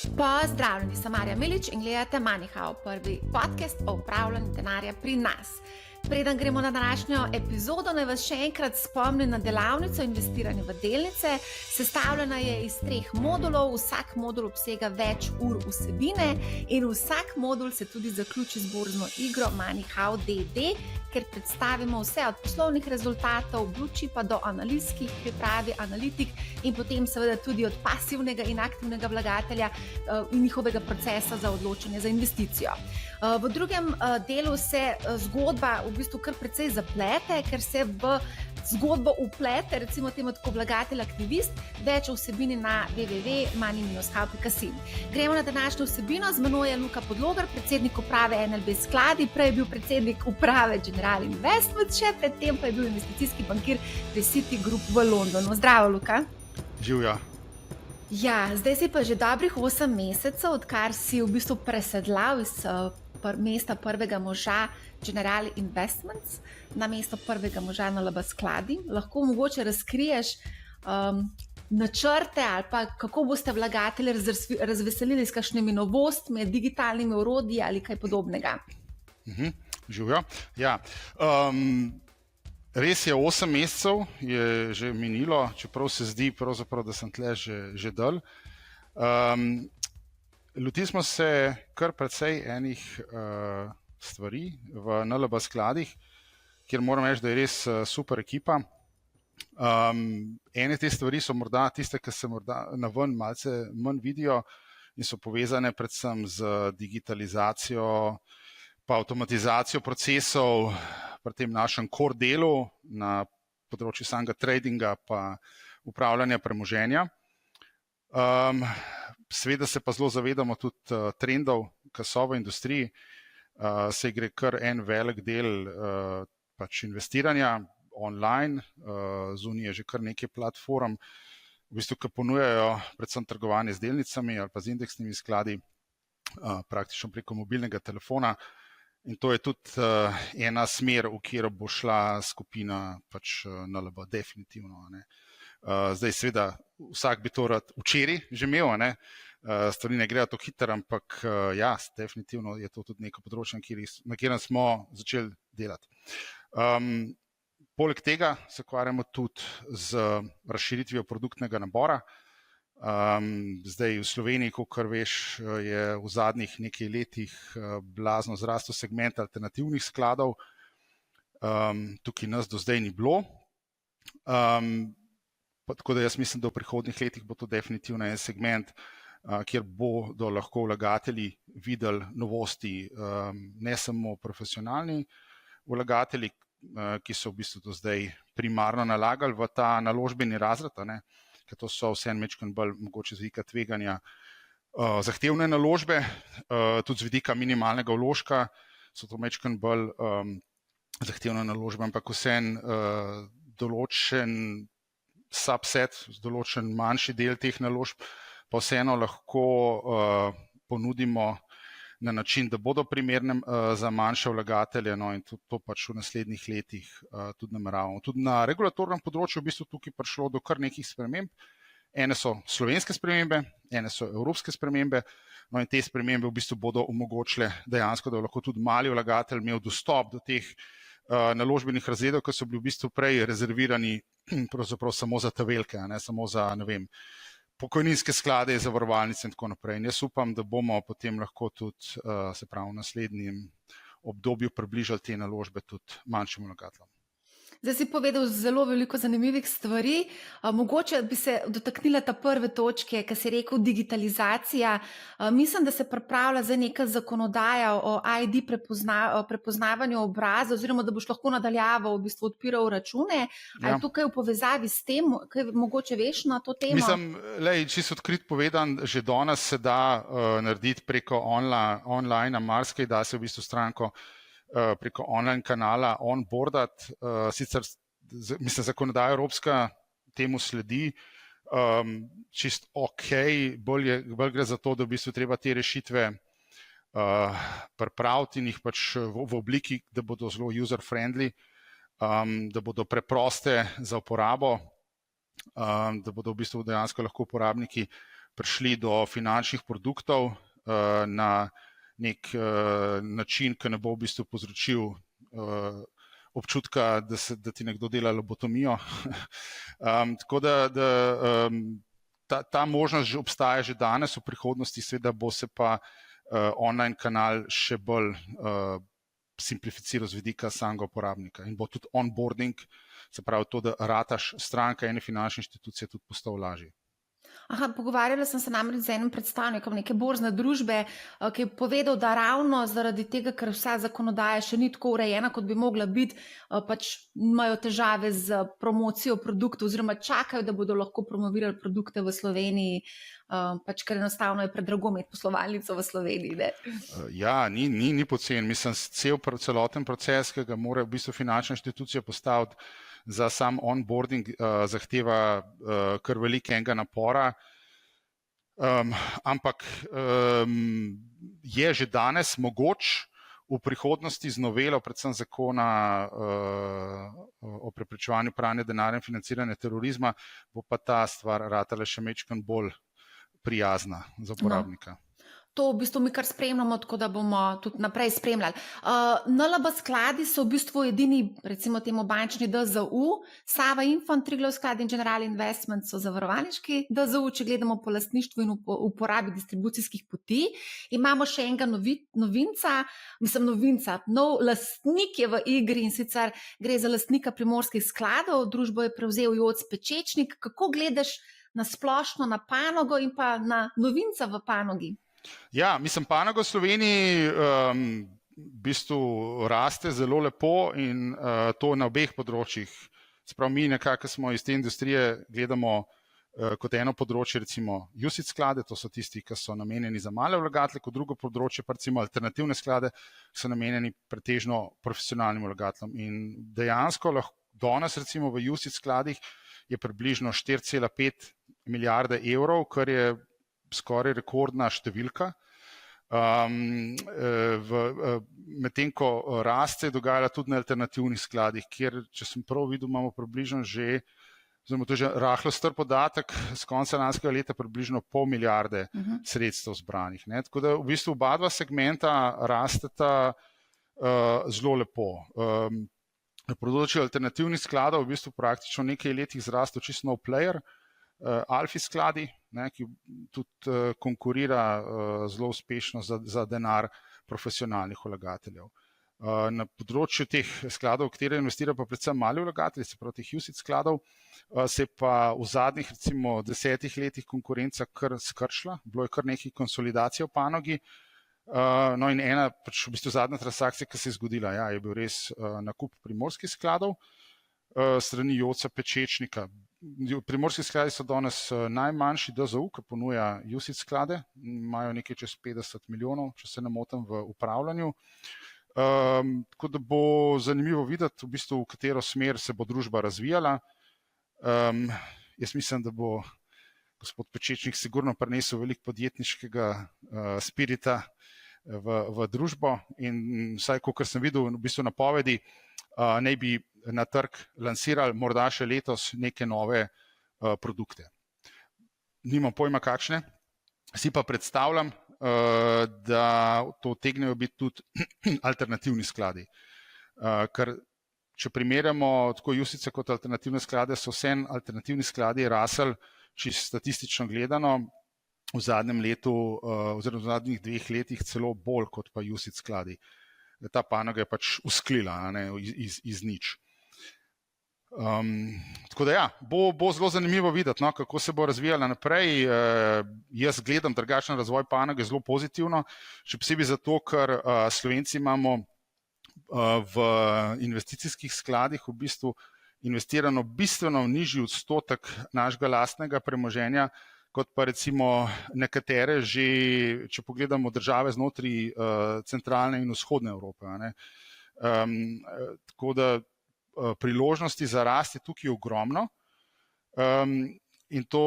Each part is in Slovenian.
Pozdravljeni, sem Marja Milič in gledate MoneyHow, prvi podcast o upravljanju denarja pri nas. Preden gremo na današnjo epizodo, naj vas še enkrat spomnim na delavnico investiranja v delnice. Sestavljena je iz 3 modulov, vsak modul obsega več ur vsebine in vsak modul se tudi zaključi z borzno igro MoneyHow DD, ker predstavimo vse od poslovnih rezultatov, blue chipa do analiz, ki jih pripravi analitik in potem seveda tudi od pasivnega in aktivnega vlagatelja in njihovega procesa za odločanje za investicijo. V drugem delu se zgodba v bistvu kar precej zaplete, ker se v zgodbo uplete, recimo temu tako vlagatelj aktivist, več o vsebini na www.money-how.com. Gremo na današnjo vsebino, z menoj je Luka Podlogar, predsednik uprave NLB Skladi, prej je bil predsednik uprave General Investment, še predtem pa je bil investicijski bankir pri City Group v Londonu. Zdravo, Luka. Živja. Ja, zdaj si pa že dobrih 8 mesecev, odkar si v bistvu presedlal iz mesta prvega moža General Investments na mesto prvega moža NLB Skladi. Lahko mogoče razkriješ načrte ali pa kako boste vlagatelje razveselili s kakšnimi novostmi, digitalnimi orodji ali kaj podobnega. Živja. Ja. Res je, 8 mesecev je že minilo, čeprav se zdi pravzaprav, da sem tle že dal. Lotili smo se kar precej enih stvari v NLB Skladih, kjer moram reči, da je res super ekipa. Ene te stvari so morda tiste, ki se morda naven malce manj vidijo in so povezane predvsem z digitalizacijo pa avtomatizacijo procesov pri tem našem core delu na področju samega tradinga pa upravljanja premoženja. Seveda se pa zelo zavedamo tudi trendov, ki so v industriji, se gre kar en velik del pač investiranja online, zunaj je že kar nekaj platform, v bistvu, ki ponujajo predvsem trgovanje z delnicami ali pa z indeksnimi skladi, praktično preko mobilnega telefona. In to je tudi ena smer, v katero bo šla skupina pač NLB, definitivno. Zdaj seveda vsak bi to rad včeraj že imel, stvari ne grejo tako hitro, ampak ja, definitivno je to tudi neko področje, na katerem smo začeli delati. Poleg tega se ukvarjamo tudi z razširitvijo produktnega nabora. Zdaj v Sloveniji, kakor veš, je v zadnjih nekaj letih blazno zrastel segment alternativnih skladov. Tukaj nas do zdaj ni bilo. Tako da jaz mislim, da v prihodnjih letih bo to definitivno en segment, kjer bodo lahko vlagatelji videli novosti, ne samo profesionalni vlagatelji, ki so v bistvu do zdaj primarno nalagali v ta naložbeni razred, ker to so vse majčkeno bolj mogoče z vidika tveganja zahtevne naložbe, tudi z vidika minimalnega vložka so to majčkeno bolj zahtevne naložbe, ampak vseeno določen subset, določen manjši del teh naložb pa vseeno lahko ponudimo na način, da bodo primerne za manjše vlagatelje, in to pač v naslednjih letih tudi nameravamo. Tudi na regulatornem področju v bistvu tukaj prišlo do kar nekih sprememb. Ene so slovenske spremembe, ene so evropske spremembe, in te spremembe v bistvu bodo omogočile dejansko, da lahko tudi mali vlagatelj imel dostop do teh naložbenih razredov, ki so bili v bistvu prej rezervirani pravzaprav samo za ta velike, samo za, pokojninske sklade, zavarovalnice in tako naprej. In jaz upam, da bomo potem lahko tudi se pravi v naslednjem obdobju približali te naložbe tudi manjšim vlagateljem. Zdaj si povedal zelo veliko zanimivih stvari. Mogoče bi se dotaknila ta prve točke, ki si rekel digitalizacija. Mislim, da se pripravlja zdaj neka zakonodaja o ID prepoznavanju obraza, oziroma da boš lahko nadaljavo v bistvu odpiral račune. Ali tukaj v povezavi s tem, kaj mogoče veš na to temo? Mislim, čisto odkrit povedan, že danes se da narediti preko online, marsikaj da se v bistvu stranko preko online kanala onboardat, sicer zakonodaja evropska temu sledi, čist ok, bolj gre za to, da v bistvu treba te rešitve pripraviti in jih pač v obliki, da bodo zelo user-friendly, da bodo preproste za uporabo, da bodo v bistvu dejansko lahko uporabniki prišli do finančnih produktov na nek način, ki ne bo v bistvu povzročil občutka, da ti nekdo dela lobotomijo. Tako da ta možnost že obstaja že danes, v prihodnosti seveda bo se pa online kanal še bolj simplificiral z vidika samega uporabnika in bo tudi onboarding, se pravi to, da rataš stranka ene finančne inštitucije, tudi postal lažji. Pogovarjala sem se namreč z enim predstavnikom neke borzne družbe, ki je povedal, da ravno zaradi tega, ker vsa zakonodaja še ni tako urejena, kot bi mogla biti, pač imajo težave z promocijo produktov oziroma čakajo, da bodo lahko promovirali produkte v Sloveniji, pač ker enostavno je predrago imeti poslovalnico v Sloveniji. Ne? Ja, ni poceni. Mislim, celoten proces, ki ga mora v bistvu finančna inštitucija postaviti za sam onboarding, zahteva kar velikega napora, ampak je že danes mogoč, v prihodnosti z novelo, predvsem zakona o preprečevanju pranja denarja in financiranja terorizma, bo pa ta stvar ratala še majčkeno bolj prijazna za uporabnika. To v bistvu mi kar spremljamo, tako da bomo tudi naprej spremljali. NLB skladi so v bistvu edini, recimo temu bančni DZU, Sava Infond, Triglav sklad in General Investment so zavarovalniški DZU, če gledamo po lastništvu in uporabi distribucijskih poti. Imamo še enega novinca, nov lastnik je v igri in sicer gre za lastnika Primorskih skladov, družbo je prevzel Joc Pečečnik. Kako gledaš na splošno na panogo in pa na novinca v panogi? Ja, mislim, panoga v Sloveniji v bistvu raste zelo lepo in to na obeh področjih. Sprav mi nekako smo iz te industrije gledamo kot eno področje, recimo UCITS sklade, to so tisti, ki so namenjeni za male vlagatelje, kot drugo področje pa recimo alternativne sklade, ki so namenjeni pretežno profesionalnim vlagateljem. In dejansko lahko danes recimo v UCITS skladih je približno 4,5 milijarde evrov, kar je skoraj rekordna številka. Medtem ko rast se je dogajala tudi na alternativnih skladih, kjer, če sem prav videl, imamo približno že, to je že rahlo star podatek, z konca lanskega leta približno 0,5 milijarde sredstev zbranih. Ne? Tako da v bistvu oba dva segmenta rasteta zelo lepo. Na področju alternativnih skladov v bistvu praktično nekaj letih zrastel čisto nov player, Alfi skladi, ne, ki tudi konkurira zelo uspešno za denar profesionalnih vlagateljev. Na področju teh skladov, v katere investirajo pa predvsem mali vlagatelji, se pravi teh UCITS skladov, se pa v zadnjih recimo 10 letih konkurenca kar skrčila, bilo je kar nekaj konsolidacij v panogi. No in ena, pač v bistvu zadnja transakcija, ki se je zgodila, ja, je bil res nakup Primorskih skladov strani Joca Pečečnika. Primorski skladi so danes najmanjši DZU, ki ponuja UCITS sklade, imajo nekaj čez 50 milijonov, če se ne motim, v upravljanju. Tako da bo zanimivo videti, v bistvu, v katero smer se bo družba razvijala. Jaz mislim, da bo gospod Pečečnik sigurno prinesel veliko podjetniškega spirita v družbo in vsaj, kolikor sem videl, v bistvu napovedi, naj bi na trg lansirali morda še letos neke nove produkte. Nimam pojma kakšne, si pa predstavljam, da to utegnejo biti tudi alternativni skladi. Ker če primerjamo tako UCITS kot alternativne sklade, so vse alternativni skladi rasli, čisto statistično gledano, v zadnjem letu oziroma v zadnjih 2 letih celo bolj kot pa UCITS skladi. Ta panoga je pač usklila, ne, iz nič. Tako da ja, bo zelo zanimivo videti, no, kako se bo razvijala naprej. Jaz gledam drugačen razvoj panoge zelo pozitivno, še posebej zato, ker Slovenci imamo v investicijskih skladih v bistvu investirano bistveno nižji odstotek našega lastnega premoženja, kot pa recimo nekatere že, če pogledamo države znotraj centralne in vzhodne Evrope. Ne. Tako da priložnosti za rast je tukaj ogromno in to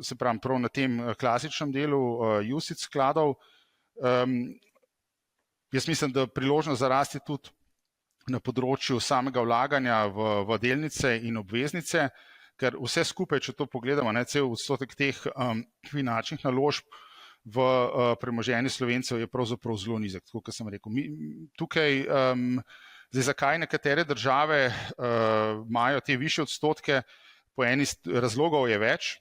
se pravi prav na tem klasičnem delu UCITS skladov. Jaz mislim, da priložnost za rast je tudi na področju samega vlaganja v delnice in obveznice. ker vse skupaj, če to pogledamo, cel odstotek teh finančnih naložb v premoženje Slovencev je pravzaprav zelo nizek, tako kot sem rekel. Tukaj, zakaj nekatere države imajo te višje odstotke, po eni razlogov je več.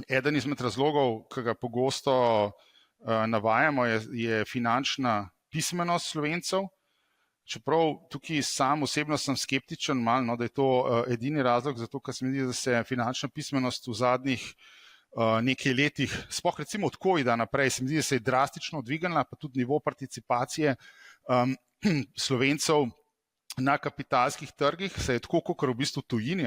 Eden izmed razlogov, ki ga pogosto navajamo, je finančna pismenost Slovencev. Čeprav tukaj sam osebno sem skeptičen, malo, da je to edini razlog, zato ker se mi zdi, da se finančna pismenost v zadnjih nekaj letih, sploh recimo od COVID-a naprej, se mi zdi, da se je drastično dvignila, pa tudi nivo participacije Slovencev na kapitalskih trgih se je tako, kot v bistvu tujini,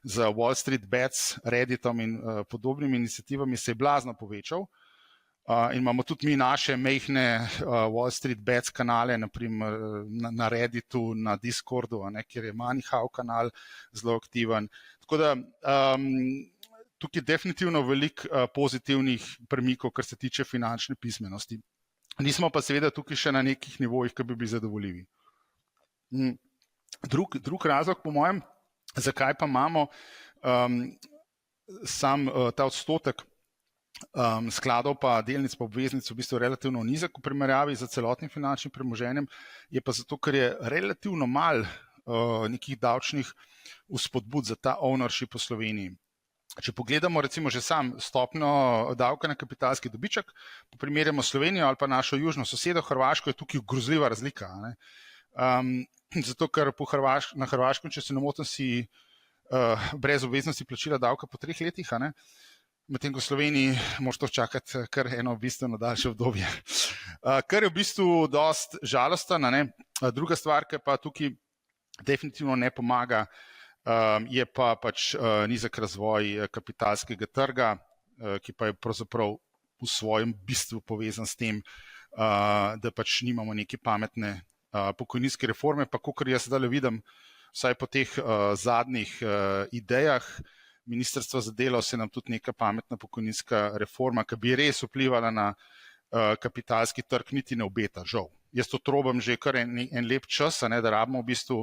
z Wall Street Bets, Redditom in podobnimi iniciativami se je blazno povečal. In imamo tudi mi naše majhne Wall Street Bets kanale, naprimer na Redditu, na Discordu, kjer je MoneyHow kanal zelo aktiven. Tako da tukaj je definitivno veliko pozitivnih premikov, kar se tiče finančne pismenosti. Nismo pa seveda tukaj še na nekih nivojih, ki bi bili zadovoljivi. Drug razlog, po mojem, zakaj pa imamo sam ta odstotek skladov pa delnic pa obveznic v bistvu relativno nizek v primerjavi z celotnim finančnim premoženjem, je pa zato, ker je relativno malo nekih davčnih vzpodbud za ta ownership v Sloveniji. Če pogledamo recimo že sam stopnjo davka na kapitalski dobiček, primerjamo Slovenijo ali pa našo južno sosedo Hrvaško, je tukaj grozljiva razlika. Zato, ker na Hrvaškem, če se ne motim, si brez obveznosti plačila davka po 3 letih, medtem ko v Sloveniji moraš to čakati kar eno bistveno daljše obdobje. Kar je v bistvu dosti žalosten. Druga stvar, ki pa tukaj definitivno ne pomaga, je pa pač nizek razvoj kapitalskega trga, ki pa je pravzaprav v svojem bistvu povezan s tem, da pač nimamo neke pametne pokojninske reforme, pa kakor jaz zdaj vidim, vsaj po teh zadnjih idejah Ministrstva za delo, se nam tudi neka pametna pokojninska reforma, ki bi res vplivala na kapitalski trg, niti ne obeta, žal. Jaz to trobam že kar en lep čas, da rabimo v bistvu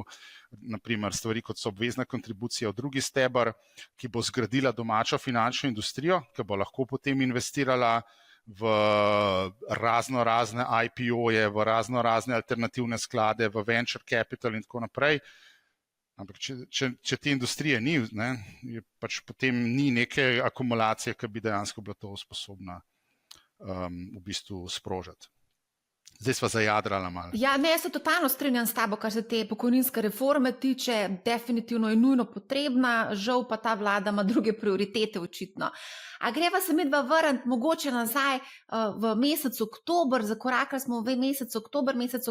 naprimer stvari, kot so obvezna kontribucija v drugi steber, ki bo zgradila domačo finančno industrijo, ki bo lahko potem investirala v razne IPO-je, v razne alternativne sklade, v venture capital in tako naprej. Ampak če te industrije ni, pač potem ni neke akumulacije, ki bi dejansko bila to sposobna v bistvu sprožati. Zdaj sva zajadrala malo. Ja, ne, jaz se totalno strinjam s tabo, kar se te pokojninske reforme tiče, definitivno je nujno potrebna, žal pa ta vlada ima druge prioritete očitno. A greva se midva vrniti mogoče nazaj v mesec oktober, zakorakali smo v mesec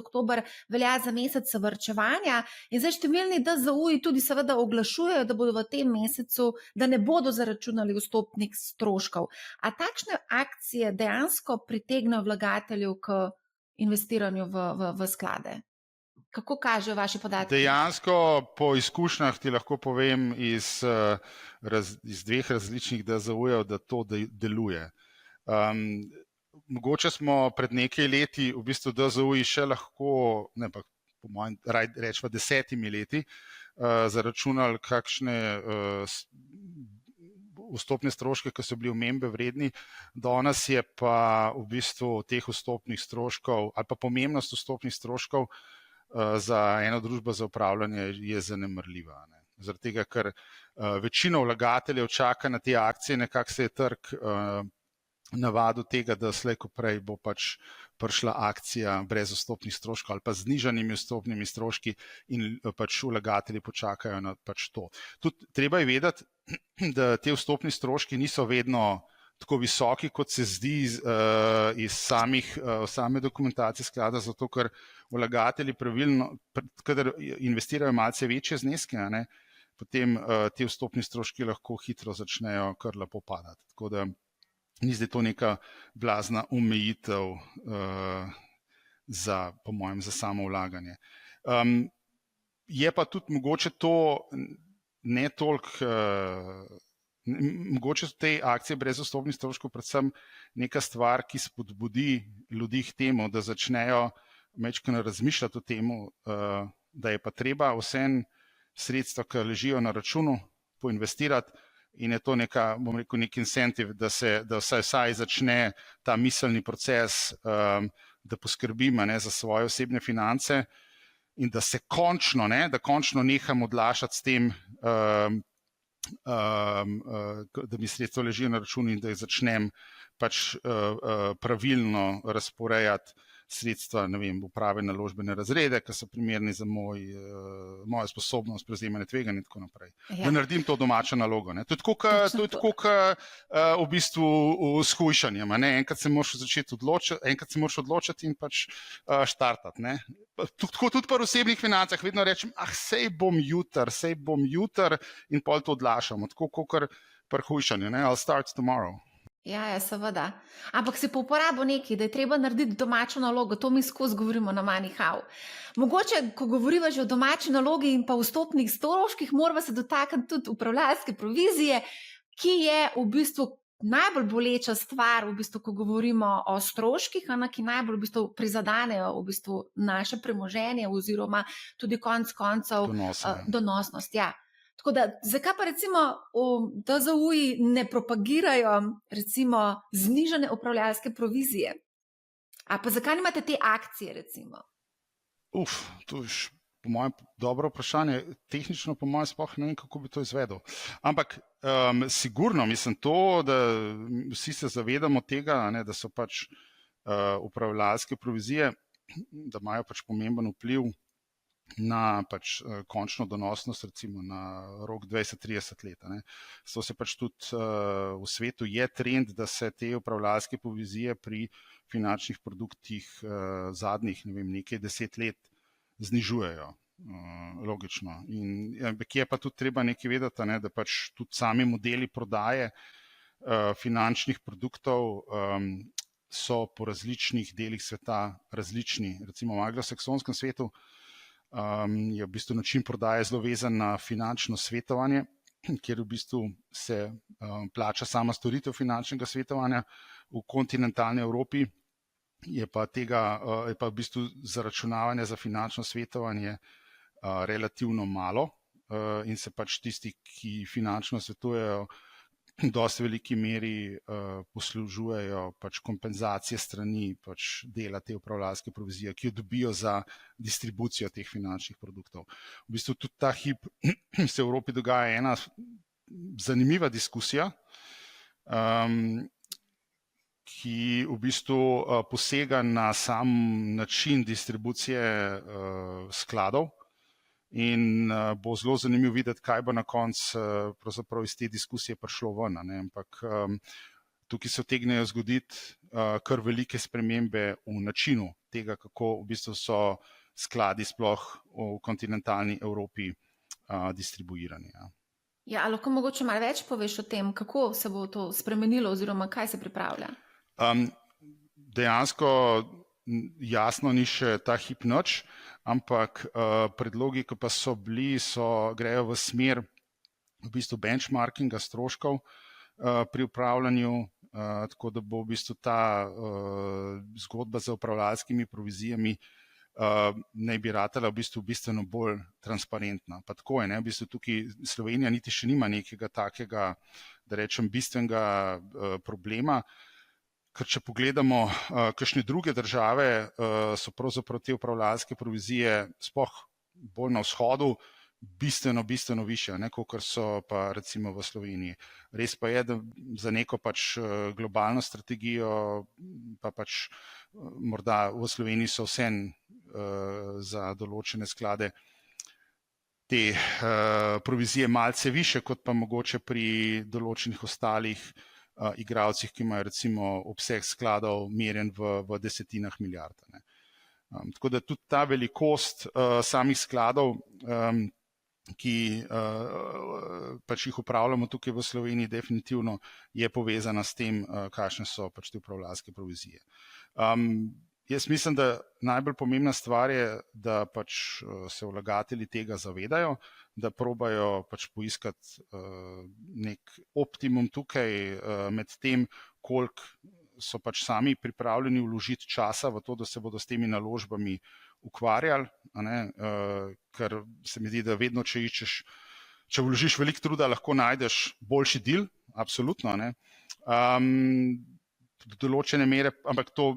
oktober velja za mesec varčevanja in zdaj številni DZU-ji tudi seveda oglašujejo, da bodo v tem mesecu, da ne bodo zaračunali vstopnih stroškov. A takšne akcije dejansko pritegnejo vlagateljev k investiranju v sklade? Kako kažejo vaši podatki? Dejansko po izkušnjah ti lahko povem iz 2 različnih DZU-jev, da to deluje. Mogoče smo pred nekaj leti v bistvu DZU-ji še lahko, ne pa po mojem rečva 10 leti, zaračunali kakšne vstopne stroške, ki so bili omembe vredni. Danes je pa v bistvu teh vstopnih stroškov ali pa pomembnost vstopnih stroškov za eno družbo za upravljanje je zanemrljiva. Zaradi tega, ker večina vlagateljev čaka na te akcije, nekako se je trg navadil tega, da slej ko prej bo pač prišla akcija brez vstopnih stroškov ali pa z znižanimi vstopnimi stroški in pač vlagatelji počakajo na pač to. Tudi treba je vedeti, da te vstopni stroški niso vedno tako visoki, kot se zdi iz same dokumentacije sklada, zato ker vlagatelji pravilno, kadar investirajo malce večje zneske, potem te vstopni stroški lahko hitro začnejo kar lepo padati. Tako da ni zdaj to neka blazna omejitev po mojem, za samo vlaganje. Je pa tudi mogoče to ne toliko, mogoče so te akcije brez vstopnih stroškov predvsem neka stvar, ki spodbudi ljudi k temu, da začnejo majčkeno razmišljati o temu, da je pa treba vseeno sredstva, ki ležijo na računu, poinvestirati. In je to neka, bom rekel, nek incentiv, da vsaj začne ta miselni proces, da poskrbimo za svoje osebne finance in da se končno neham odlašati s tem, da mi sredstva ležijo na računu in da jih začnem pač pravilno razporejati sredstva, ne vem, v prave naložbene razrede, ki so primerni za mojo sposobnost prevzemanja tveganja in tako naprej. Ja. Da naredim to domačo nalogo. Ne. To je tako, kot v bistvu s hujšanjem. Enkrat se moraš odločiti in pač štartati. Ne. Tako tudi pri osebnih financah vedno rečem, sej bom jutr in pol to odlašam. Tako kot pri hujšanju. I'll start tomorrow. Ja, seveda. Ampak si po uporabu nekaj, da je treba narediti domačo nalogo, to mi skozi govorimo na MoneyHow. Mogoče, ko govoriva že o domači nalogi in pa vstopnih stroških, moramo se dotakniti tudi upravljalske provizije, ki je v bistvu najbolj boleča stvar, v bistvu, ko govorimo o stroških, ki najbolj v bistvu prizadanejo v bistvu naše premoženje oziroma tudi konec koncev donosnost. Ja. Tako da, zakaj pa recimo v DZU-ji ne propagirajo recimo znižane upravljalske provizije? A pa zakaj nimate te akcije recimo? To je po mojem dobro vprašanje. Tehnično po mojem sploh ne vem, kako bi to izvedel. Ampak sigurno mislim to, da vsi se zavedamo tega, da so pač upravljalske provizije, da imajo pač pomemben vpliv na pač končno donosnost, recimo na rok 20-30 let. Zato se pač tudi v svetu je trend, da se te upravljalske provizije pri finančnih produktih zadnjih, nekaj 10 let znižujejo. Logično. In je pa tudi treba nekaj vedeti, da pač tudi sami modeli prodaje finančnih produktov so po različnih delih sveta različni. Recimo v anglosaksonskem svetu je v bistvu način prodaje zelo vezan na finančno svetovanje, kjer v bistvu se plača sama storitev finančnega svetovanja. V kontinentalni Evropi je pa v bistvu zaračunavanje za finančno svetovanje relativno malo in se pač tisti, ki finančno svetujejo, v dosti veliki meri poslužujejo pač kompenzacije strani pač dela te upravljalske provizije, ki jo dobijo za distribucijo teh finančnih produktov. V bistvu tudi ta hip se v Evropi dogaja ena zanimiva diskusija, ki v bistvu posega na sam način distribucije skladov. In bo zelo zanimivo videti, kaj bo na koncu pravzaprav iz te diskusije prišlo ven. Ampak tukaj se utegnejo zgoditi kar velike spremembe v načinu tega, kako v bistvu so skladi sploh v kontinentalni Evropi distribuirani. Ja, lahko mogoče malo več poveš o tem, kako se bo to spremenilo oziroma kaj se pripravlja? Dejansko jasno ni še ta hip nič, ampak predlogi, ki pa so bili, grejo v smer v bistvu benchmarkinga stroškov pri upravljanju, tako da bo v bistvu ta zgodba z upravljalskimi provizijami naj bi ratala v bistvu bistveno bolj transparentna. Pa tako je, v bistvu tukaj Slovenija niti še nima nekega takega, da rečem, bistvenega problema. Ker če pogledamo, kakšne druge države so pravzaprav te upravljalske provizije sploh bolj na vzhodu bistveno više, kot so pa recimo v Sloveniji. Res pa je, da za neko pač globalno strategijo pa pač morda v Sloveniji so vseeno za določene sklade te provizije malce više, kot pa mogoče pri določenih ostalih igralcih, ki imajo recimo obseg skladov merjen v desetinah milijard. Tako da tudi ta velikost samih skladov, ki pač jih upravljamo tukaj v Sloveniji, definitivno je povezana s tem, kakšne so pač te upravljalske provizije. Jaz mislim, da najbolj pomembna stvar je, da pač se vlagatelji tega zavedajo, da probajo pač poiskati nek optimum tukaj med tem, koliko so pač sami pripravljeni vložiti časa v to, da se bodo s temi naložbami ukvarjali, ker se mi zdi, da vedno, če iščeš če vložiš veliko truda, lahko najdeš boljši deal, absolutno. Ne. Do določene mere, ampak to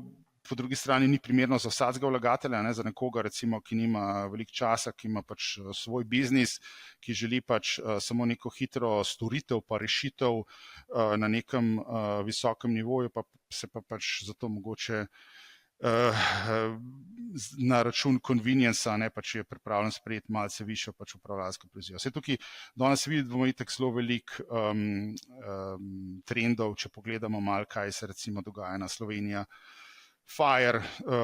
po drugi strani ni primerno za vsakega vlagatelja, ne, za nekoga, recimo, ki nima veliko časa, ki ima pač svoj biznis, ki želi pač samo neko hitro storitev pa rešitev na nekem visokem nivoju, pa se pa pač zato mogoče na račun convenience, ne, pač je pripravljen sprejeti malce višjo pač upravljalsko provizijo. Vse tukaj danes vidimo itak zelo veliko trendov, če pogledamo malo, kaj se recimo dogaja na Slovenija, Fire,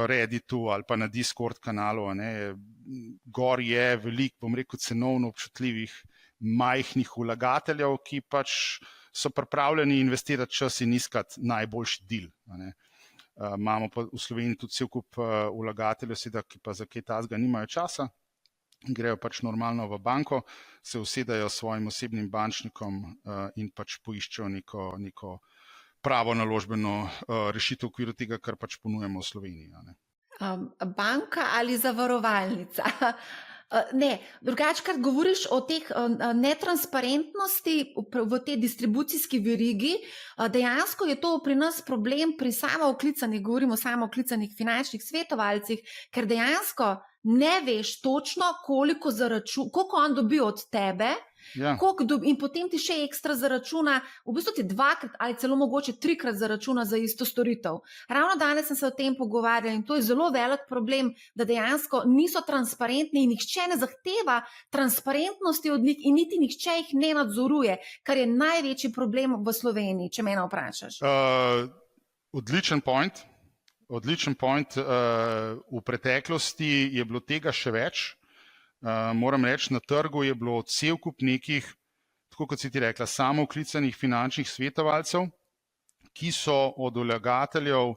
Redditu ali pa na Discord kanalu, ne. Gor je veliko, bom rekel, cenovno občutljivih majhnih vlagateljev, ki pač so pripravljeni investirati čas in iskati najboljši deal. Ne. Imamo pa v Sloveniji tudi cel kup vlagateljev, ki pa za kaj takega nimajo časa, grejo pač normalno v banko, se usedajo s svojim osebnim bančnikom in pač poiščejo neko pravo naložbeno rešitev v okviru tega, kar pač ponujamo v Sloveniji. Ne. Banka ali zavarovalnica? Ne, drugačkrat govoriš o teh netransparentnosti v tej distribucijski verigi. Dejansko je to pri nas problem pri samooklicanih, govorimo o samooklicanih finančnih svetovalcih, ker dejansko ne veš točno, koliko on dobi od tebe, Ja. In potem ti še ekstra zaračuna, v bistvu ti 2-krat ali celo mogoče 3-krat zaračuna za isto storitev. Ravno danes sem se o tem pogovarjala in to je zelo velik problem, da dejansko niso transparentni in nihče ne zahteva transparentnosti od njih in niti nihče jih ne nadzoruje, kar je največji problem v Sloveniji, če mene vprašaš. Odličen point. V preteklosti je bilo tega še več. Moram reči, na trgu je bilo cel kup nekih, tako kot si ti rekla, samooklicanih finančnih svetovalcev, ki so od vlagateljev,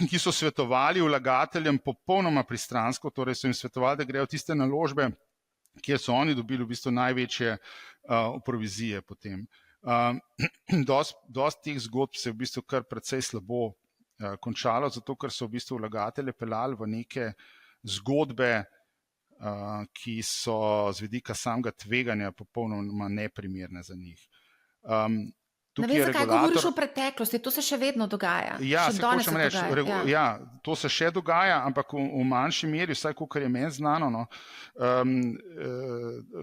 ki so svetovali vlagateljem popolnoma pristransko, torej so jim svetovali, da grejo tiste naložbe, kjer so oni dobili v bistvu največje provizije potem. Dosti teh zgodb se je v bistvu kar precej slabo končalo, zato ker so v bistvu vlagatelje peljali v neke zgodbe, ki so z vidika samega tveganja popolnoma neprimerne za njih. Ne vem, zakaj govoriš o preteklosti, to se še vedno dogaja. Ja, to se še dogaja, ampak v manjši meri, vsaj kolikor je meni znano, no,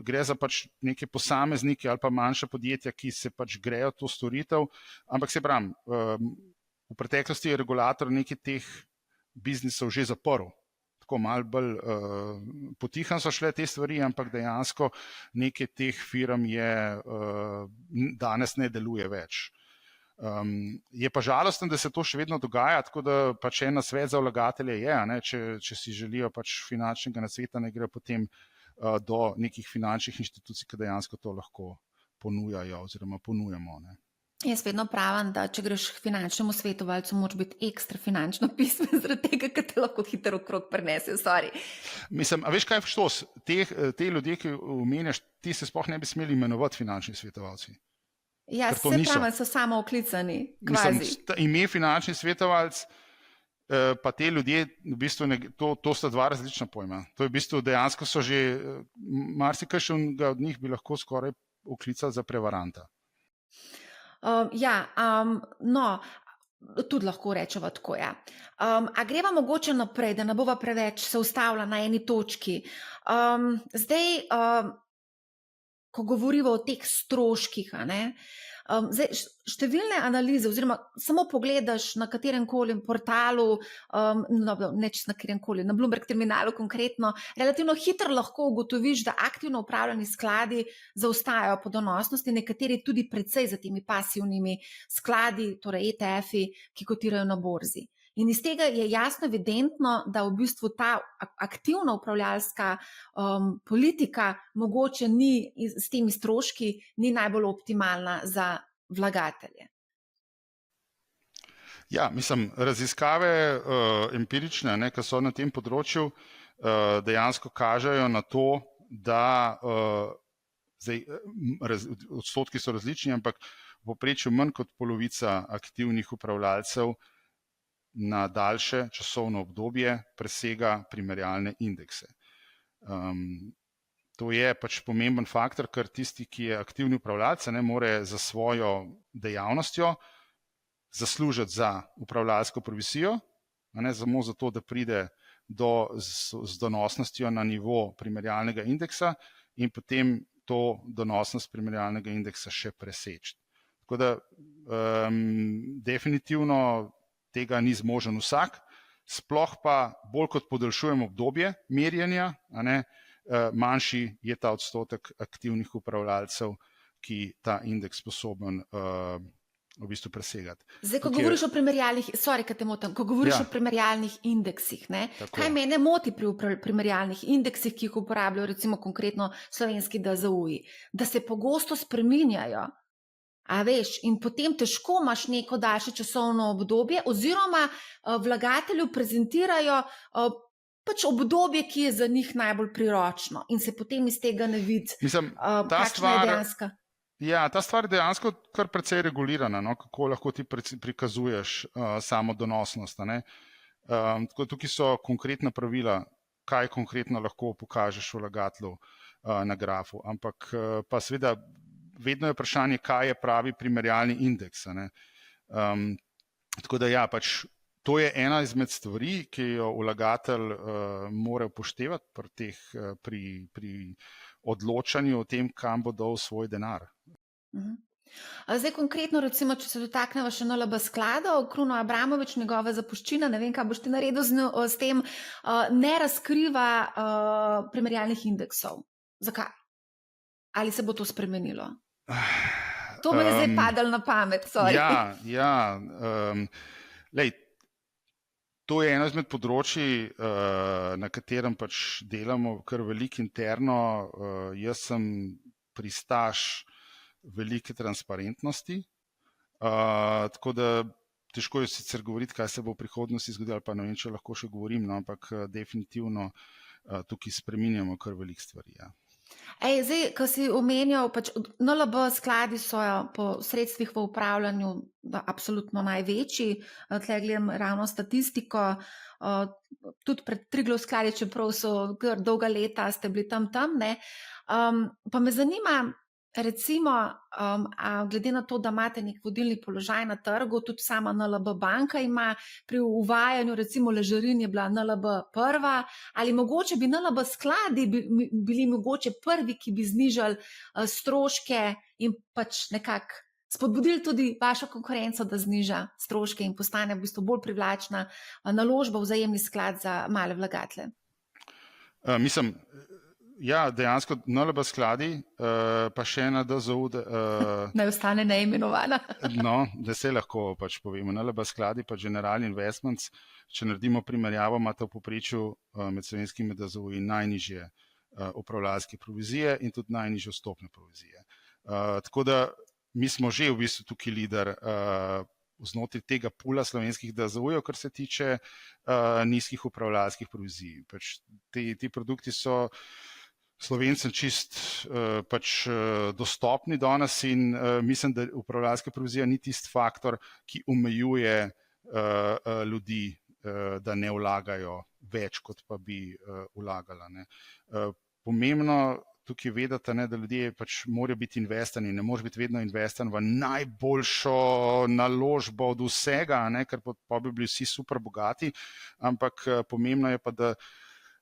gre za pač neke posameznike ali pa manjša podjetja, ki se pač grejo to storitev, ampak se pravim, v preteklosti je regulator nekaj teh biznisov že zaprl. Tako malo bolj potihem so šle te stvari, ampak dejansko nekaj teh firm danes ne deluje več. Je pa žalosten, da se to še vedno dogaja, tako da pač en nasvet za vlagatelje je, ne, če si želijo pač finančnega nasveta, ne grejo potem do nekih finančnih inštitucij, ki dejansko to lahko ponujajo oziroma ponujamo. Ne. Jaz vedno pravim, da če greš k finančnemu svetovalcu, moraš biti ekstra finančno pismen, zaradi tega, ker te lahko hitro okrog prinesejo. Mislim, a veš kaj, štos, te ljudje, ki omenjaš, ti se sploh ne bi smeli imenovati finančni svetovalci. Ja, se pravim, so samooklicani, kvazi. Ime finančni svetovalc, pa te ljudje, v bistvu to sta dva različna pojma. To je v bistvu dejansko so že, marsikajšnega od njih bi lahko skoraj oklicali za prevaranta. Tudi lahko rečemo tako, ja. A greva mogoče naprej, da ne bova preveč se ustavila na eni točki. Zdaj, ko govorimo o teh stroških, zdaj, številne analize, oziroma samo pogledaš na kateremkoli portalu, ne čist na kateremkoli, na Bloomberg terminalu konkretno, relativno hitro lahko ugotoviš, da aktivno upravljani skladi zaostajajo po donosnosti, nekateri tudi precej za temi pasivnimi skladi, torej ETF-i, ki kotirajo na borzi. In iz tega je jasno evidentno, da v bistvu ta aktivna upravljalska politika mogoče ni s temi stroški ni najbolj optimalna za vlagatelje. Ja, mislim, raziskave empirične, ki so na tem področju, dejansko kažejo na to, da odstotki so različni, ampak v povprečju manj kot polovica aktivnih upravljalcev na daljše časovno obdobje presega primerjalne indekse. To je pač pomemben faktor, ker tisti, ki je aktivni upravljalec, ne more za svojo dejavnostjo zaslužiti za upravljalsko provizijo, ne samo zato, da pride z donosnostjo na nivo primerjalnega indeksa in potem to donosnost primerjalnega indeksa še preseči. Tako da definitivno tega ni zmožen vsak, sploh pa bolj kot podaljšujemo obdobje merjenja, manjši je ta odstotek aktivnih upravljalcev, ki ta indeks sposoben v bistvu presegati. Zdaj, ko govoriš o primerjalnih, ko govoriš o primerjalnih indeksih, kaj mene moti pri primerjalnih indeksih, ki jih uporabljajo recimo konkretno slovenski DZU-ji, da se pogosto spreminjajo, a veš, in potem težko imaš neko daljše časovno obdobje oziroma vlagatelju prezentirajo pač obdobje, ki je za njih najbolj priročno in se potem iz tega ne vidi, kakšna je dejanska. Ja, ta stvar je dejansko kar precej regulirana, kako lahko ti prikazuješ samo donosnost. Tukaj so konkretna pravila, kaj konkretno lahko pokažeš vlagatelju na grafu, ampak pa seveda vedno je vprašanje, kaj je pravi primerjalni indeks. Tako da ja, pač to je ena izmed stvari, ki jo vlagatelj mora upoštevati pri odločanju o tem, kam bo dal svoj denar. Zdaj konkretno, recimo, če se dotaknemo še NLB skladov, Kruno Abramovič, njegova zapuščina, ne vem, kaj boš ti naredil s tem, ne razkriva primerjalnih indeksov. Zakaj? Ali se bo to spremenilo? To me je zdaj padalo na pamet, sorry. Lej, to je eno izmed področji, na katerem pač delamo kar veliko interno. Jaz sem pristaš velike transparentnosti, tako da težko je sicer govoriti, kaj se bo v prihodnosti zgodilo, pa ne vem, če lahko še govorim, ampak definitivno tukaj spreminjamo kar veliko stvari. Ja. Zdaj, ko si omenjal, pač NLB skladi so po sredstvih v upravljanju absolutno največji, tle gledam ravno statistiko, tudi pred Triglav skladi, čeprav so dolga leta, ste bili tam, ne? Pa me zanima, recimo, glede na to, da imate nek vodilni položaj na trgu, tudi sama NLB banka ima, pri uvajanju recimo Ležarin je bila NLB prva, ali mogoče bi NLB skladi bili mogoče prvi, ki bi znižali stroške in pač nekako spodbudili tudi vašo konkurenco, da zniža stroške in postane v bistvu bolj privlačna naložba v vzajemni sklad za male vlagatelje? Ja, dejansko NLB skladi, pa še ena DZU. Naj ostane neimenovana. Da se lahko pač povemo. NLB skladi pa General Investments, če naredimo primerjavo, imate v povprečju med slovenskimi DZU-ji najnižje upravljalske provizije in tudi najnižjo stopnjo provizije. Tako da mi smo že v bistvu tukaj lider znotraj tega pula slovenskih DZU-jev, kar se tiče nizkih upravljalskih provizij. Ti produkti so Slovencem čist pač dostopni danes in mislim, da upravljalska provizija ni tisti faktor, ki omejuje ljudi, da ne vlagajo več, kot pa bi vlagala. Pomembno tukaj vedeti, da ljudje pač morajo biti investirani, ne moreš biti vedno investiran v najboljšo naložbo od vsega, ker pa bi bili vsi super bogati, ampak pomembno je pa, da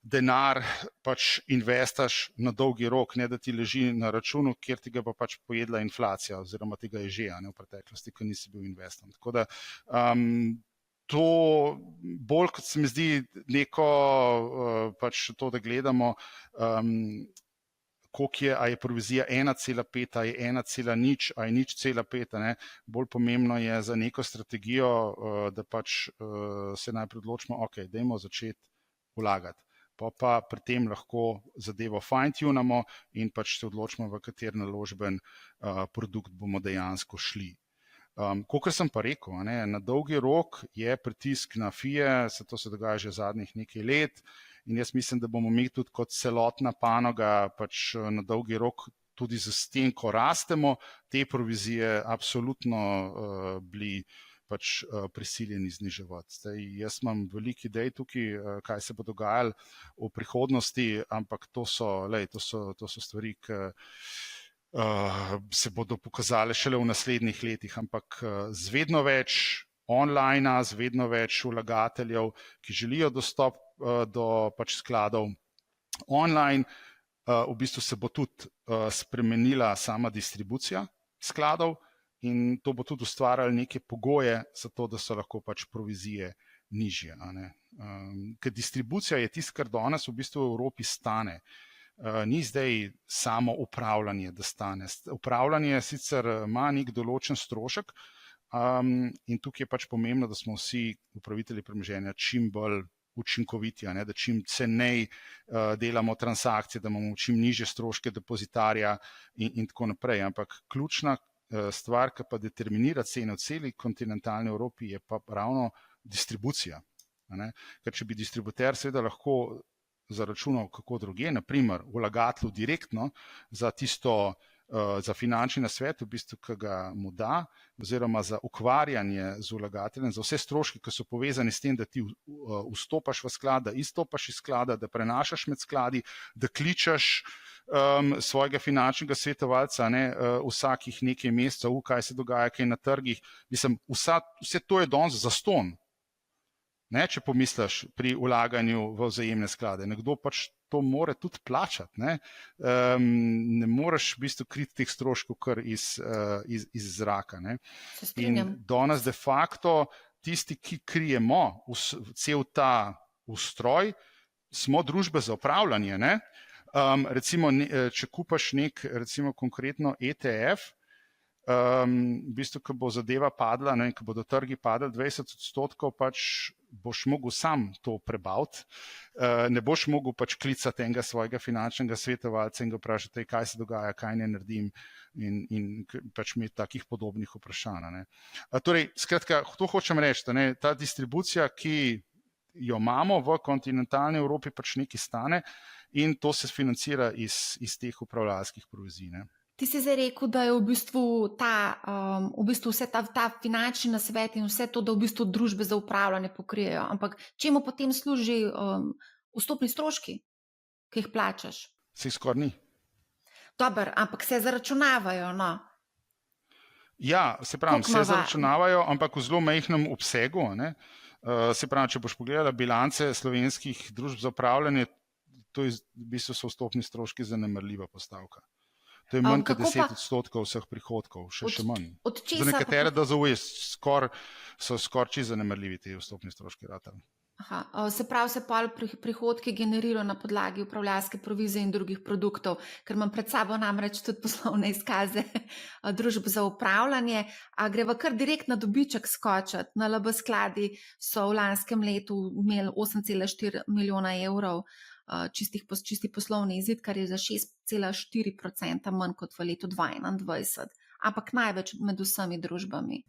denar pač investaš na dolgi rok, ne da ti leži na računu, kjer ti ga pa pač pojedla inflacija, oziroma tega je že v preteklosti, ko nisi bil investiran. Tako da to bolj, kot se mi zdi, neko pač to, da gledamo, koliko je, a je provizija 1,5, a je 1,0, a je 0,5, bolj pomembno je za neko strategijo, da pač se najprej odločimo, ok, dajmo začeti vlagati. Pa pri tem lahko zadevo fine-tunamo in pač se odločimo, v kater naložben produkt bomo dejansko šli. Kakor sem pa rekel, na dolgi rok je pritisk na FIE, to se dogaja že zadnjih nekaj let in jaz mislim, da bomo mi tudi kot celotna panoga pač na dolgi rok tudi s tem, ko rastemo, te provizije absolutno bili pač prisiljeni zniževati. Zdaj, jaz imam veliko idej tukaj, kaj se bo dogajalo v prihodnosti, ampak to so stvari, ki se bodo pokazale šele v naslednjih letih, ampak z vedno več online, z vedno več vlagateljev, ki želijo dostop do pač skladov online, v bistvu se bo tudi spremenila sama distribucija skladov in to bo tudi ustvarjalo neke pogoje za to, da so lahko pač provizije nižje. Ker distribucija je tisto, kar danes v bistvu v Evropi stane. Ni zdaj samo upravljanje, da stane. Upravljanje sicer ima nek določen strošek, in tukaj je pač pomembno, da smo vsi upravitelji premoženja čim bolj učinkoviti, da čim cenej delamo transakcije, da imamo čim nižje stroške depozitarja in tako naprej. Ampak ključna stvar, ki pa determinira cene v celi kontinentalni Evropi, je pa ravno distribucija. Ker če bi distributer seveda lahko zaračunal kako drugje, naprimer vlagatelju direktno za finančni nasvet, v bistvu, ki ga mu da, oziroma za ukvarjanje z vlagateljem, za vse stroške, ki so povezani s tem, da ti vstopaš v sklad, da izstopaš iz sklada, da prenašaš med skladi, da kličeš svojega finančnega svetovalca vsakih nekaj mesecev, kaj se dogaja, kaj na trgih. Mislim, vse to je danes zastonj. Če pomisliš pri vlaganju v vzajemne sklade. Nekdo pač to more tudi plačati. Ne moreš v bistvu kriti teh stroškov kar iz zraka. In danes de facto tisti, ki krijemo cel ta ustroj, smo družbe za upravljanje. Recimo, če kupaš recimo konkretno ETF, v bistvu, ko bo zadeva padla, ko bodo trgi padli 20%, pač boš mogel sam to prebaviti, ne boš mogel pač klicati enega svojega finančnega svetovalca in ga vprašati, kaj se dogaja, kaj ne naredim in pač imeti takih podobnih vprašanj. Torej, skratka, to hočem reči, ta distribucija, ki jo imamo v kontinentalni Evropi, pač nekaj stane in to se financira iz teh upravljalskih provizij. Ti si zdaj rekel, da je v bistvu vse ta finančni nasvet in vse to, da v bistvu družbe za upravljanje pokrijejo. Ampak čemu potem služi vstopni stroški, ki jih plačaš? Se jih skoraj ni. Dobar, ampak se zaračunavajo, no? Ja, se pravi, se zaračunavajo, ampak v zelo majhnem obsegu. Se pravi, če boš pogledala bilance slovenskih družb za upravljanje, to v bistvu so vstopni stroški zanemarljiva postavka. To je manj kot 10% vseh prihodkov, še manj. Za nekatere DZO-je so skoraj čisto zanemarljivi ti vstopni stroški ratali. Se pravi, se pa prihodki generirajo na podlagi upravljalske provizije in drugih produktov, ker imam pred sabo namreč tudi poslovne izkaze družb za upravljanje, a greva kar direkt na dobiček skočiti. Na LB skladi so v lanskem letu imeli 8,4 milijona evrov čisti poslovni izid, kar je za 6,4% manj kot v letu 2021, ampak največ med vsemi družbami.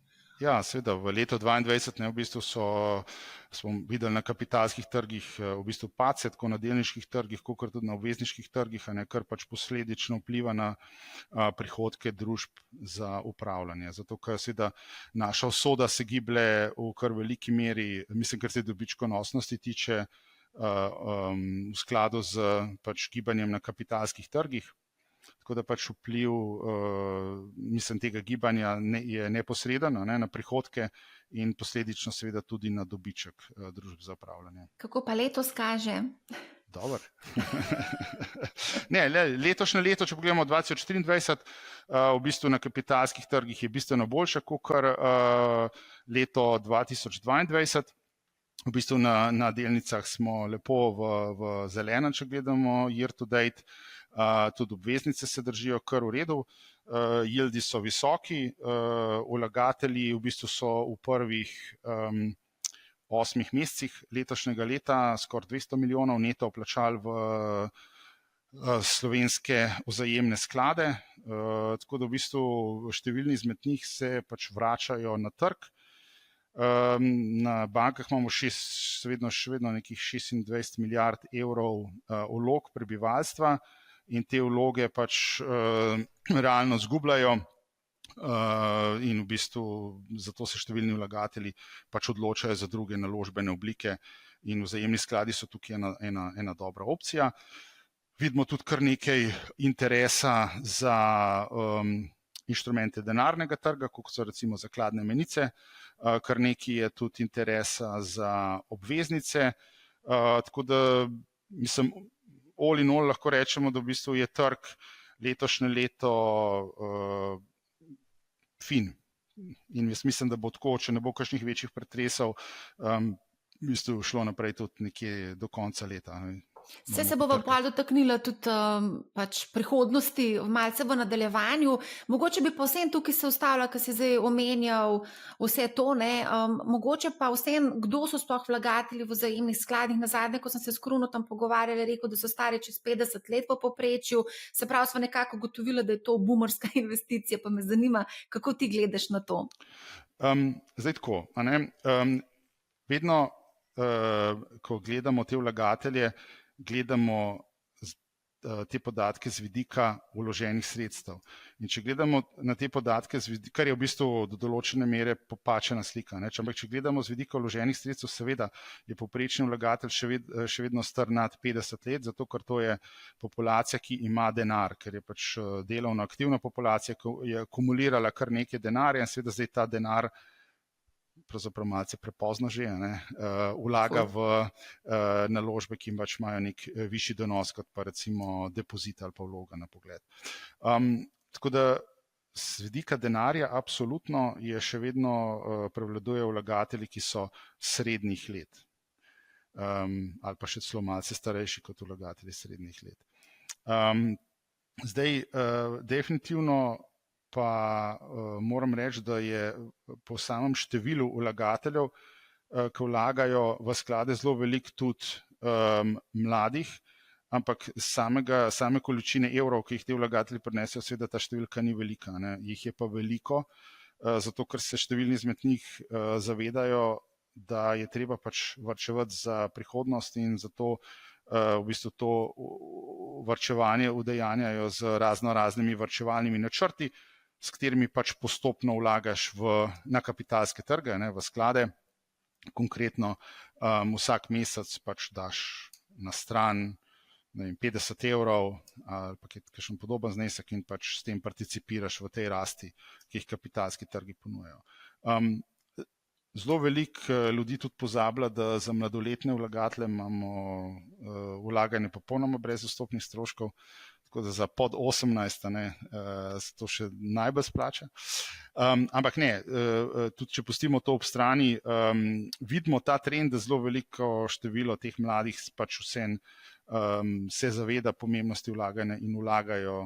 Ja, seveda, v letu 2022 v bistvu smo videli na kapitalskih trgih v bistvu padce, tako na delniških trgih, kot tudi na obvezniških trgih, kar pač posledično vpliva na prihodke družb za upravljanje. Zato, ker seveda naša usoda se giblje v kar veliki meri, mislim, kar se dobičkonosnosti tiče, v skladu z pač gibanjem na kapitalskih trgih. Tako da pač vpliv tega gibanja je neposreden na prihodke in posledično seveda tudi na dobiček družb za upravljanje. Kako pa letos kaže? Dobar. Letošnje leto, če pogledamo 2023, v bistvu na kapitalskih trgih je bistveno boljše kot leto 2022. V bistvu na delnicah smo lepo v zelenem, če gledamo year to date, tudi obveznice se držijo kar v redu, yieldi so visoki, vlagatelji v bistvu so v prvih 8 mesecih letošnjega leta skoraj 200 milijonov neto vplačali v slovenske vzajemne sklade, tako da v bistvu številni izmed njih se pač vračajo na trg. Na bankah imamo še vedno nekih 26 milijard evrov vlog prebivalstva in te vloge pač realno zgubljajo, in v bistvu zato se številni vlagatelji pač odločajo za druge naložbene oblike in vzajemni skladi so tukaj ena dobra opcija. Vidimo tudi kar nekaj interesa za inštrumente denarnega trga, kot so recimo zakladne menice, kar nekaj je tudi interesa za obveznice, tako da mislim, all in all lahko rečemo, da v bistvu je trg letošnje leto fin. In jaz mislim, da bo tako, če ne bo kakšnih večjih pretresov, v bistvu šlo naprej tudi nekje do konca leta. Vse se bo pa dotaknila tudi pač prihodnosti, malce v nadaljevanju. Mogoče bi pa vsem tukaj se ustavila, ker si zdaj omenjal vse to, ne? Mogoče pa vsem, kdo so sploh vlagatelji v vzajemnih skladih. Nazadnje, ko sem se s Krunotom pogovarjala, rekel, da so stari čez 50 let v povprečju. Se pravi, smo nekako ugotovili, da je to boomerska investicija, pa me zanima, kako ti gledaš na to. Zdaj tako, a ne? Vedno, ko gledamo te vlagatelje, gledamo te podatke z vidika vloženih sredstev. In če gledamo na te podatke, kar je v bistvu do določene mere popačena slika, ne? Ampak če gledamo z vidika vloženih sredstev, seveda je povprečni vlagatelj še vedno star nad 50 let, zato ker to je populacija, ki ima denar, ker je pač delovno aktivna populacija, ki je akumulirala kar nekaj denarja in seveda zdaj ta denar pravzaprav malce prepozno že, vlaga v naložbe, ki pač imajo nek višji donos, kot pa recimo depozit ali pa vloga na pogled. Tako da z vidika denarja absolutno je še vedno prevladujejo vlagatelji, ki so srednjih let. Ali pa še celo malce starejši kot vlagatelji srednjih let. Zdaj, definitivno pa moram reči, da je po samem številu vlagateljev, ki vlagajo v sklade, zelo veliko tudi mladih, ampak same količine evrov, ki jih te vlagatelji prinesejo, seveda ta številka ni velika, ne? Jih je pa veliko, zato ker se številni izmed njih zavedajo, da je treba pač varčevati za prihodnost in zato v bistvu to varčevanje udejanjajo z raznimi varčevalnimi načrti, s katerimi pač postopno vlagaš na kapitalske trge, ne, v sklade. Konkretno vsak mesec pač daš na stran 50 evrov ali pa kakšen podoben znesek in pač s tem participiraš v tej rasti, ki jih kapitalski trgi ponujajo. Zelo veliko ljudi tudi pozablja, da za mladoletne vlagatelje imamo vlaganje popolnoma brez vstopnih stroškov, tako da za pod 18 se to še najbolj splača. Ampak ne, tudi če pustimo to ob strani, vidimo ta trend, da zelo veliko število teh mladih pač vsem se zaveda pomembnosti vlaganja in vlagajo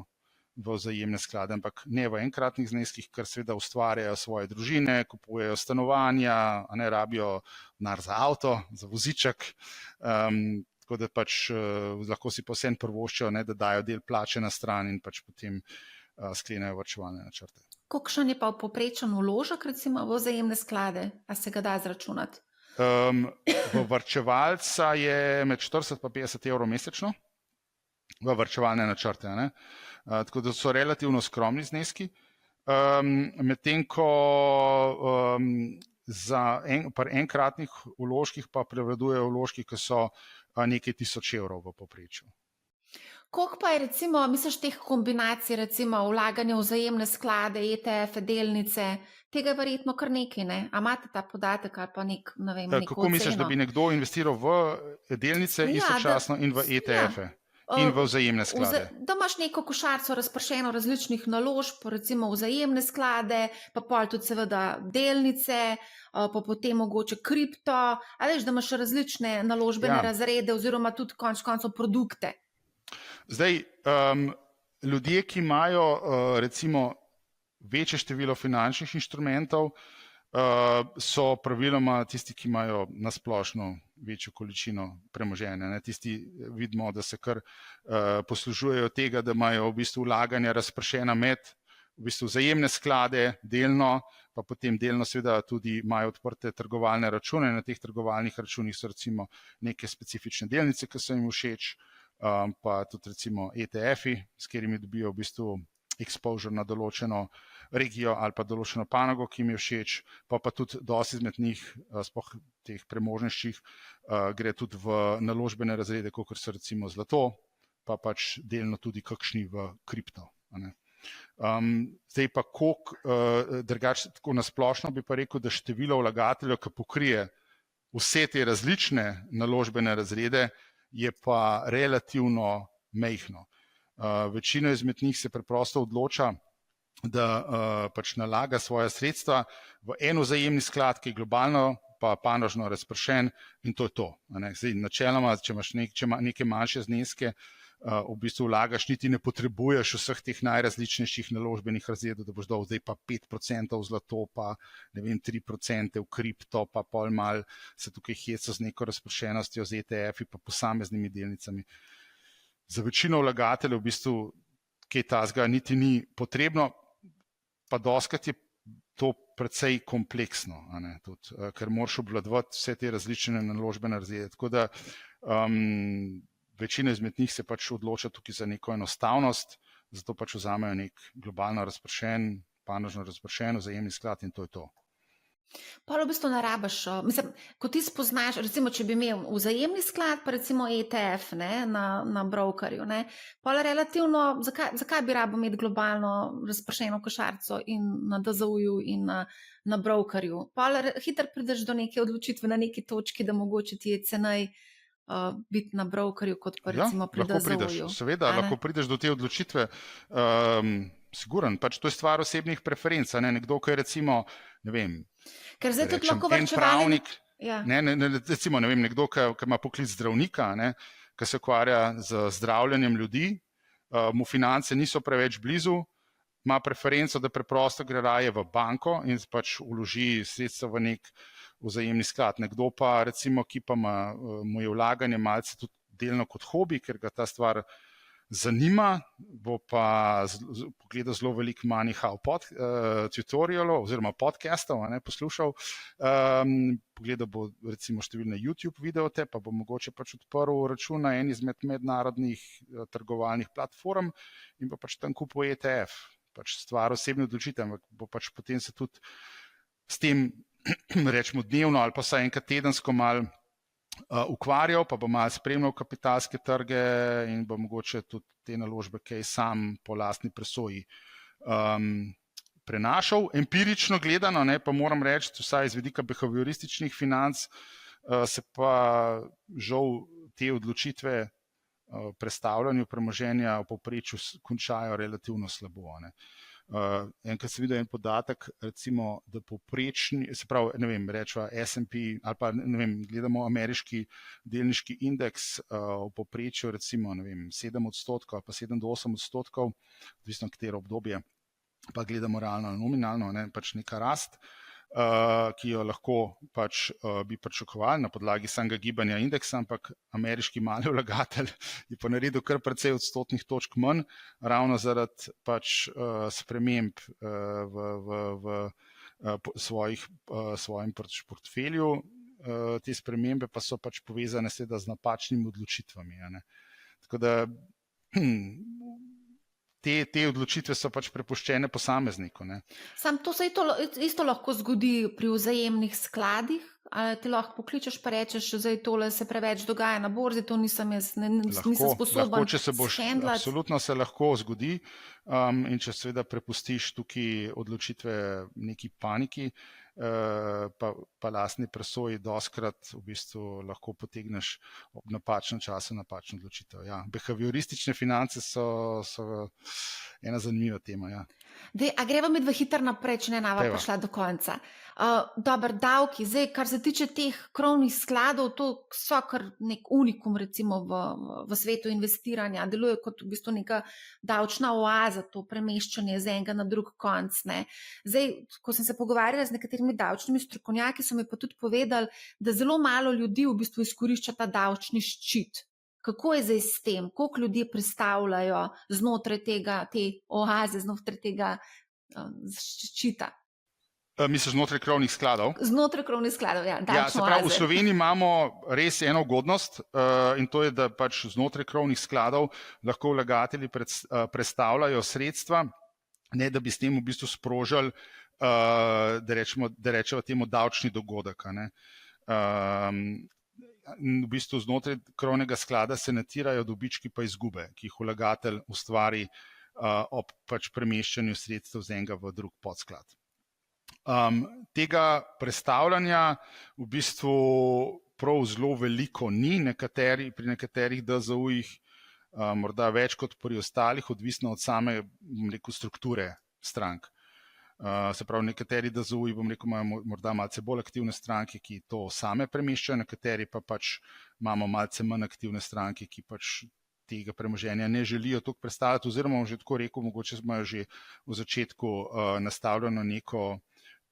v vzajemne sklade, ampak ne v enkratnih zneskih, ker seveda ustvarjajo svoje družine, kupujejo stanovanja, a ne rabijo denar za avto, za voziček, tako da pač lahko si povsem privoščijo, da dajo del plače na stran in pač potem sklenejo varčevalne načrte. Kolikšen je pa povprečen vložek recimo v vzajemne sklade? A se ga da izračunati? V varčevalca je med 40 pa 50 evrov mesečno v varčevalne načrte, ne? Tako da so relativno skromni zneski, medtem ko pri enkratnih vložkih pa prevladujejo vložki, ki so nekaj tisoč evrov v povprečju. Koliko pa je recimo, misliš, teh kombinacij, recimo vlaganje v vzajemne sklade, ETF, delnice, tega je verjetno kar nekaj, ne? A imate ta podatek ali pa neko oceno? Kako misliš, da bi nekdo investiral v delnice istočasno in v ETF-e? In v vzajemne sklade. Da imaš neko košarico razpršeno različnih naložb, recimo vzajemne sklade, pa pol tudi seveda delnice, pa potem mogoče kripto, a veš, da imaš različne naložbene razrede oziroma tudi konec koncev produkte. Zdaj, ljudje, ki imajo recimo večje število finančnih inštrumentov, so praviloma tisti, ki imajo nasplošno večjo količino premoženja. Tisti vidimo, da se kar poslužujejo tega, da imajo v bistvu vlaganja razpršena med v bistvu vzajemne sklade, delno, pa potem delno seveda tudi imajo odprte trgovalne račune. Na teh trgovalnih računih so recimo neke specifične delnice, ki so jim všeč, pa tudi recimo ETF-i, s katerimi dobijo v bistvu exposure na določeno regijo ali pa določeno panogo, ki jim je všeč, pa tudi dosti izmed njih, sploh teh premožnejših, gre tudi v naložbene razrede, kot so recimo zlato, pa pač delno tudi kakšni v kripto. Zdaj pa drugače, tako nasplošno bi pa rekel, da število vlagateljev, ki pokrije vse te različne naložbene razrede, je pa relativno majhno. Večina izmed njih se preprosto odloča, da pač nalaga svoja sredstva v en vzajemni sklad, ki je globalno pa panožno razpršen, in to je to. Zdaj, načeloma, če imaš neke manjše zneske, v bistvu vlagaš, niti ne potrebuješ vseh teh najrazličnejših naložbenih razredov, da boš dal zdaj pa 5% v zlato, pa ne vem, 3% v kripto, pa pol mal se tukaj heca z neko razpršenostjo, z ETF-i, pa posameznimi delnicami. Za večino vlagateljev v bistvu kaj tazga niti ni potrebno, pa doskrat je to precej kompleksno, tudi, ker moraš obvladovati vse te različne naložbene razrede. Tako da večina izmed njih se pač odloča tukaj za neko enostavnost, zato pač vzamejo nek globalno razpršen, panožno razpršen vzajemni sklad in to je to. Pa v bistvu ne rabiš, mislim, ko ti spoznaš, recimo, če bi imel vzajemni sklad, pa recimo ETF na brokerju, pa relativno, zakaj bi rabo imeti globalno razpršeno košarico in na DZU-ju in na brokerju? Pa hitro prideš do neke odločitve na neki točki, da mogoče ti je cenej biti na brokerju, kot pa recimo pri DZU-ju. Seveda, lahko prideš do te odločitve, siguren, pač to je stvar osebnih preferenc, nekdo, ki je recimo, ne vem, ker zdaj tudi lahko varčevali. Recimo, ne vem, nekdo, ki ima poklic zdravnika, ki se ukvarja z zdravljenjem ljudi, mu finance niso preveč blizu, ima preferenco, da preprosto gre raje v banko in pač vloži sredstva v nek vzajemni sklad. Nekdo pa, recimo, ki pa mu je vlaganje malce tudi delno kot hobi, ker ga ta stvar zanima, bo pa pogledal zelo veliko Money-How tutorialov oziroma podcastov, poslušal, pogledal bo recimo številne YouTube videote, pa bo mogoče pač odprl račun na eni izmed mednarodnih trgovalnih platform in bo pač tam kupil ETF. Pač stvar osebne odločitve, ampak bo pač potem se tudi s tem, rečemo dnevno ali pa vsaj enkrat tedensko malo ukvarjal, pa bo malo spremljal kapitalske trge in bo mogoče tudi te naložbe kaj sam po lastni presoji prenašal. Empirično gledano, pa moram reči, vsaj iz vidika behaviorističnih financ, se pa žal te odločitve prestavljanju premoženja v povprečju končajo relativno slabo. Enkrat sem videl en podatek, recimo, da povprečni, se pravi, ne vem, rečva S&P ali pa, ne vem, gledamo ameriški delniški indeks v povprečju, recimo, ne vem, 7% ali pa 7 do 8%, odvisno katero obdobje, pa gledamo realno ali nominalno, pač neka rast, ki jo lahko pač bi pričakovali na podlagi samega gibanja indeksa, ampak ameriški mali vlagatelj je pa naredil kar precej odstotnih točk manj, ravno zaradi pač sprememb v svojem portfelju. Te spremembe pa so pač povezane seveda z napačnimi odločitvami. Tako da te odločitve so pač prepuščene posamezniku. Sam to se isto lahko zgodi pri vzajemnih skladih, ali ti lahko pokličeš pa rečeš, zdaj tole se preveč dogaja na borzi, to nisem jaz, nisem sposoben. Lahko, če se boš, absolutno se lahko zgodi, in če seveda prepustiš tukaj odločitve neki paniki, pa lastni presoji, doskrat v bistvu lahko potegneš ob napačnem času napačno odločitev. Ja. Behavioristične finance so ena zanimiva tema. Ja. A greva midva hitro naprej, če ne nava prišla do konca. Dober, davki, zdaj, kar se tiče teh krovnih skladov, to so kar nek unikum recimo v svetu investiranja, deluje kot v bistvu neka davčna oaza, to premeščanje z enega na drug konc. Zdaj, ko sem se pogovarjala z nekaterimi davčnimi strokovnjaki, so mi pa tudi povedali, da zelo malo ljudi v bistvu izkorišča ta davčni ščit. Kako je zdaj s tem? Koliko ljudi predstavljajo znotraj te oaze, znotraj tega ščita? Misliš znotraj krovnih skladov? Znotraj krovnih skladov, ja. Se pravi, v Sloveniji imamo res eno ugodnost in to je, da pač znotraj krovnih skladov lahko vlagatelji predstavljajo sredstva ne da bi s tem v bistvu sprožili, da rečemo temu davčni dogodek. V bistvu znotraj krovnega sklada se natirajo dobički pa izgube, ki jih vlagatelj ustvari ob pač premeščanju sredstev z enega v drug podsklad. Tega prestavljanja v bistvu prav zelo veliko ni, pri nekaterih DZU-jih morda več kot pri ostalih, odvisno od same strukture strank. Se pravi, nekateri DZU-ji imajo morda malce bolj aktivne stranke, ki to same premeščajo, nekateri pa pač imamo malce manj aktivne stranke, ki pač tega premoženja ne želijo toliko predstavljati, oziroma že tako rekel, mogoče imajo že v začetku nastavljeno neko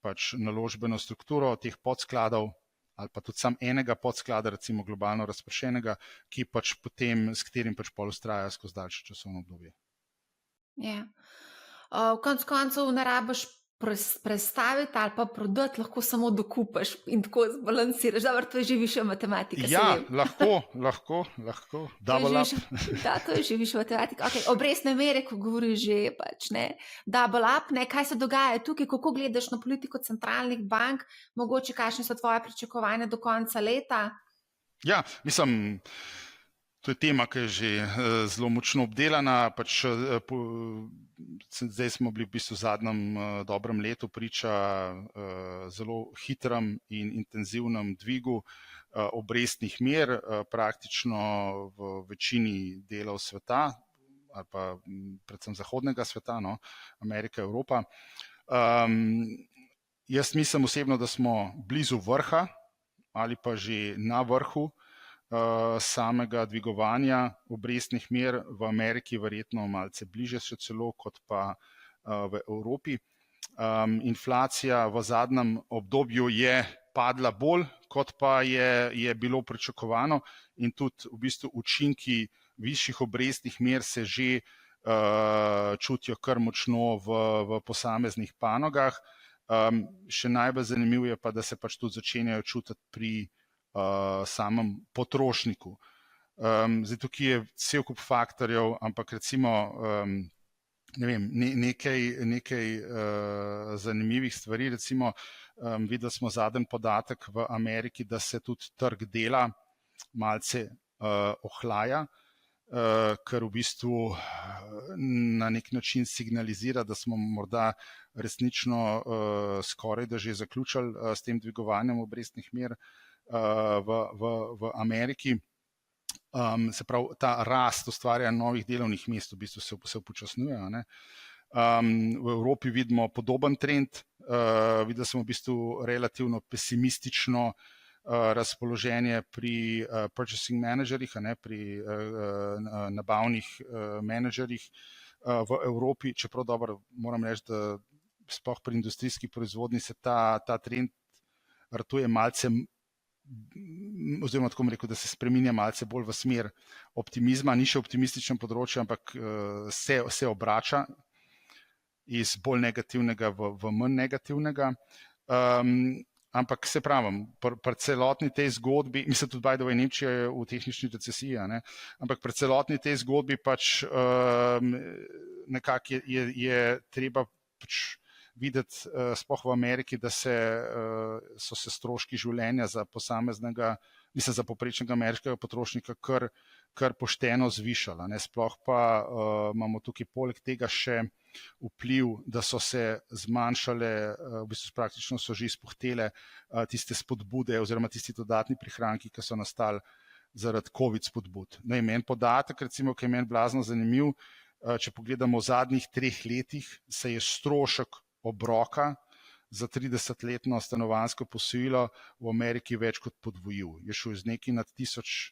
pač naložbeno strukturo teh podskladov, ali pa tudi sam enega podsklada, recimo globalno razpršenega, ki pač potem, s katerim pač pol vztraja skozi daljše časovno obdobje. Ja. V koncu koncev ne rabiš prestaviti ali pa prodati, lahko samo dokupaš in tako zbalansiraš. Dobro, to je že višja matematika. Ja, lahko. Double up. Da, to je že višja matematika. Okay, obrestne mere, ko govoriš že pač, ne. Double up, ne. Kaj se dogaja tukaj, kako gledaš na politiko centralnih bank, mogoče kakšne so tvoje pričakovanja do konca leta? Ja, mislim, to je tema, ki je že zelo močno obdelana. Pač, zdaj smo bili v bistvu v zadnjem dobrem letu priča zelo hitrem in intenzivnem dvigu obrestnih mer, praktično v večini delov sveta, ali pa predvsem zahodnega sveta, no, Amerika, Evropa. Jaz mislim osebno, da smo blizu vrha ali pa že na vrhu samega dvigovanja obrestnih mer, v Ameriki verjetno malce bliže še celo kot pa v Evropi. Inflacija v zadnjem obdobju je padla bolj, kot pa je bilo pričakovano, in tudi v bistvu učinki višjih obrestnih mer se že čutijo kar močno v posameznih panogah. Še najbolj zanimivo je pa, da se pač tudi začenjajo čutiti pri samem potrošniku. Zdaj tukaj je cel kup faktorjev, ampak recimo nekaj zanimivih stvari. Recimo videli smo zadnji podatek v Ameriki, da se tudi trg dela malce ohlaja, kar v bistvu na nek način signalizira, da smo morda resnično skoraj da že zaključili s tem dvigovanjem obrestnih mer v Ameriki. Se pravi, ta rast ustvarjanja novih delovnih mest v bistvu se upočasnjuje. V Evropi vidimo podoben trend. Videli smo v bistvu relativno pesimistično razpoloženje pri purchasing managerjih, pri nabavnih menedžerjih v Evropi, čeprav dobro moram reči, da sploh pri industrijski proizvodnji se ta trend ratuje malce, oziroma tako bom rekel, da se spreminja malce bolj v smer optimizma, ni še optimističen področje, ampak se obrača iz bolj negativnega v manj negativnega. Ampak se pravim, pri celotni tej zgodbi, mislim tudi by the way, Nemčija je v tehnični recesiji, ampak pri celotni tej zgodbi pač nekako je treba pač videti, sploh v Ameriki, da so se stroški življenja za posameznega, mislim za povprečnega ameriškega potrošnika kar pošteno zvišala. Sploh pa imamo tukaj poleg tega še vpliv, da so se zmanjšale, v bistvu praktično so že izpuhtele tiste spodbude oziroma tisti dodatni prihranki, ki so nastali zaradi COVID spodbud. En podatek, recimo, ki je meni blazno zanimiv, če pogledamo v zadnjih 3 letih, se je strošek obroka za 30-letno stanovanjsko posojilo v Ameriki več kot podvojil. Je šel iz nekaj nad $1000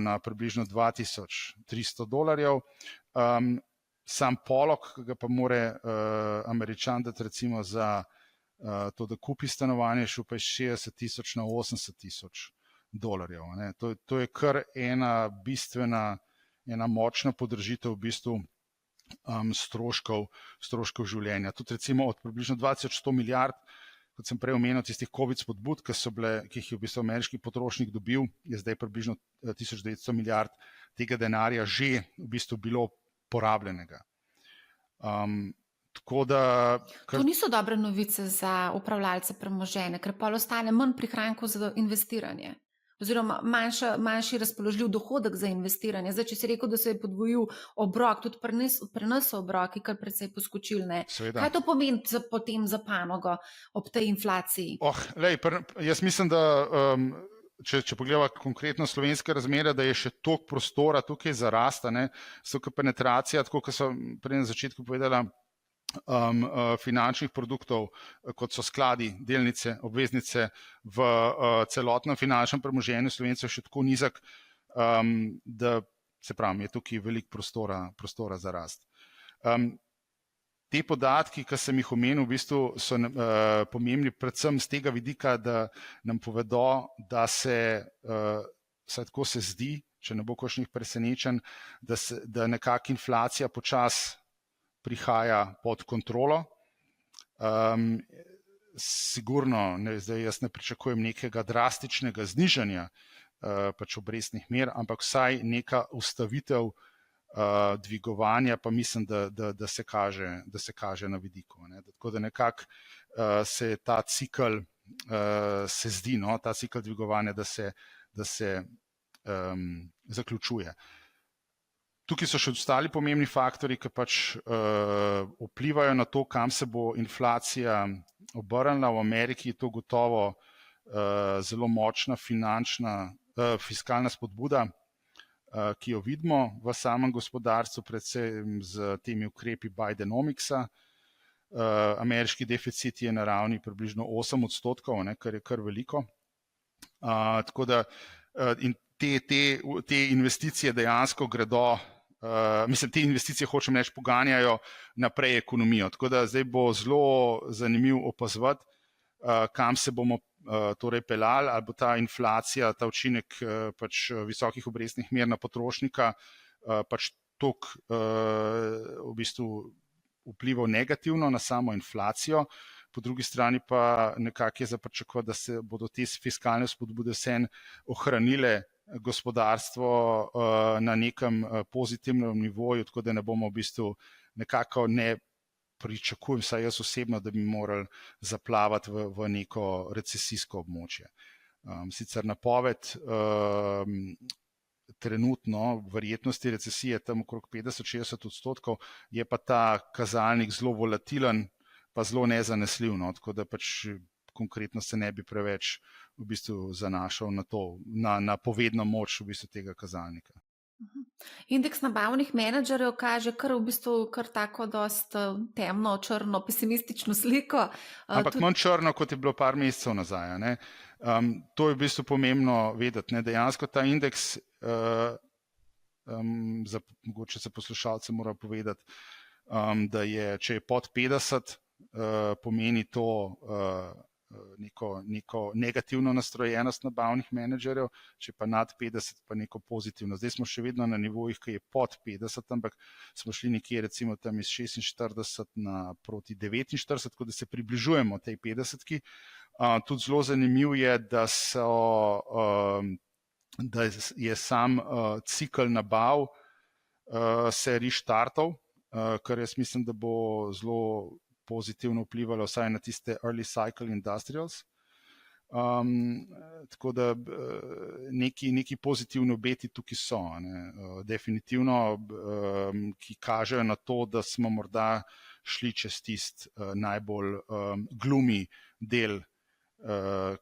na približno $2300. Sam polog, ki ga pa more Američan dati recimo za to, da kupi stanovanje, šel pa iz $60,000 na $80,000. To je kar ena bistvena, ena močna podražitev v bistvu stroškov življenja. Tudi recimo od približno 2100 milijard, kot sem prej omenil, tistih COVID spodbud, ki jih je v bistvu ameriški potrošnik dobil, je zdaj približno 1900 milijard tega denarja že v bistvu bilo porabljenega. Tako da, To niso dobre novice za upravljalce premoženja, ker pa ostane manj prihrankov za investiranje. Oziroma manjši razpoložljiv dohodek za investiranje. Zdaj, če si rekel, da se je podvojil obrok, tudi pri nas so obroki kar precej poskočilne. Seveda. Kaj to pomeni potem za panogo ob tej inflaciji? Jaz mislim, da če pogledamo konkretno slovenske razmere, da je še toliko prostora tukaj za rast, so penetracija, tako kot sem prej na začetku povedala, finančnih produktov, kot so skladi, delnice, obveznice v celotnem finančnem premoženju Slovencev še tako nizek, da se pravi, je tukaj veliko prostora za rast. Te podatki, ki sem jih omenil, v bistvu so pomembni predvsem z tega vidika, da nam povedo, da se, vsaj tako se zdi, če ne bo kakšnih presenečenj, da nekako inflacija počasi prihaja pod kontrolo. Sigurno, zdaj jaz ne pričakujem nekega drastičnega znižanja pač obrestnih mer, ampak vsaj neka ustavitev dvigovanja, pa mislim, da se kaže na vidiku. Tako da nekako se ta cikel se zdi, ta cikel dvigovanja, da se zaključuje. Tukaj so še ostali pomembni faktori, ki pač vplivajo na to, kam se bo inflacija obrnila. V Ameriki je to gotovo zelo močna fiskalna spodbuda, ki jo vidimo v samem gospodarstvu, predvsem z temi ukrepi Bidenomicsa. Ameriški deficit je na ravni približno 8%, kar je kar veliko. Tako da in te investicije dejansko gredo, te investicije, hočem reči, poganjajo naprej ekonomijo. Tako da zdaj bo zelo zanimivo opazovati, kam se bomo torej peljali, ali bo ta inflacija, ta učinek pač visokih obrestnih mer na potrošnika pač toliko v bistvu vplival negativno na samo inflacijo, po drugi strani pa nekako je za pričakovati, da se bodo te fiskalne spodbude vseeno ohranile gospodarstvo na nekem pozitivnem nivoju, tako da ne bomo v bistvu nekako ne pričakujem, saj jaz osebno, da bi morali zaplavati v neko recesijsko območje. Sicer napoved trenutno verjetnosti recesije tam okrog 50-60%, je pa ta kazalnik zelo volatilen, pa zelo nezanesljiv, tako da pač konkretno se ne bi preveč v bistvu zanašal na to, na povedno moč v bistvu tega kazalnika. Indeks nabavnih menedžerjev kaže kar tako dosti temno, črno, pesimistično sliko. Ampak manj črno, kot je bilo par mesecev nazaj. To je v bistvu pomembno vedeti. Dejansko ta indeks, mogoče se poslušalce mora povedati, da je, če je pod 50, pomeni to neko negativno nastrojenost nabavnih menedžerjev, če pa nad 50, pa neko pozitivno. Zdaj smo še vedno na nivojih, ki je pod 50, ampak smo šli nekje recimo tam iz 46 proti 49, tako da se približujemo tej 50-ki. Tudi zelo zanimiv je, da je sam cikl nabav se reštartal, kar jaz mislim, da bo zelo pozitivno vplivalo vsaj na tiste early cycle industrials. Tako da neki pozitivni obeti tukaj so. Definitivno, ki kažejo na to, da smo morda šli čez tisti najbolj gloomy del,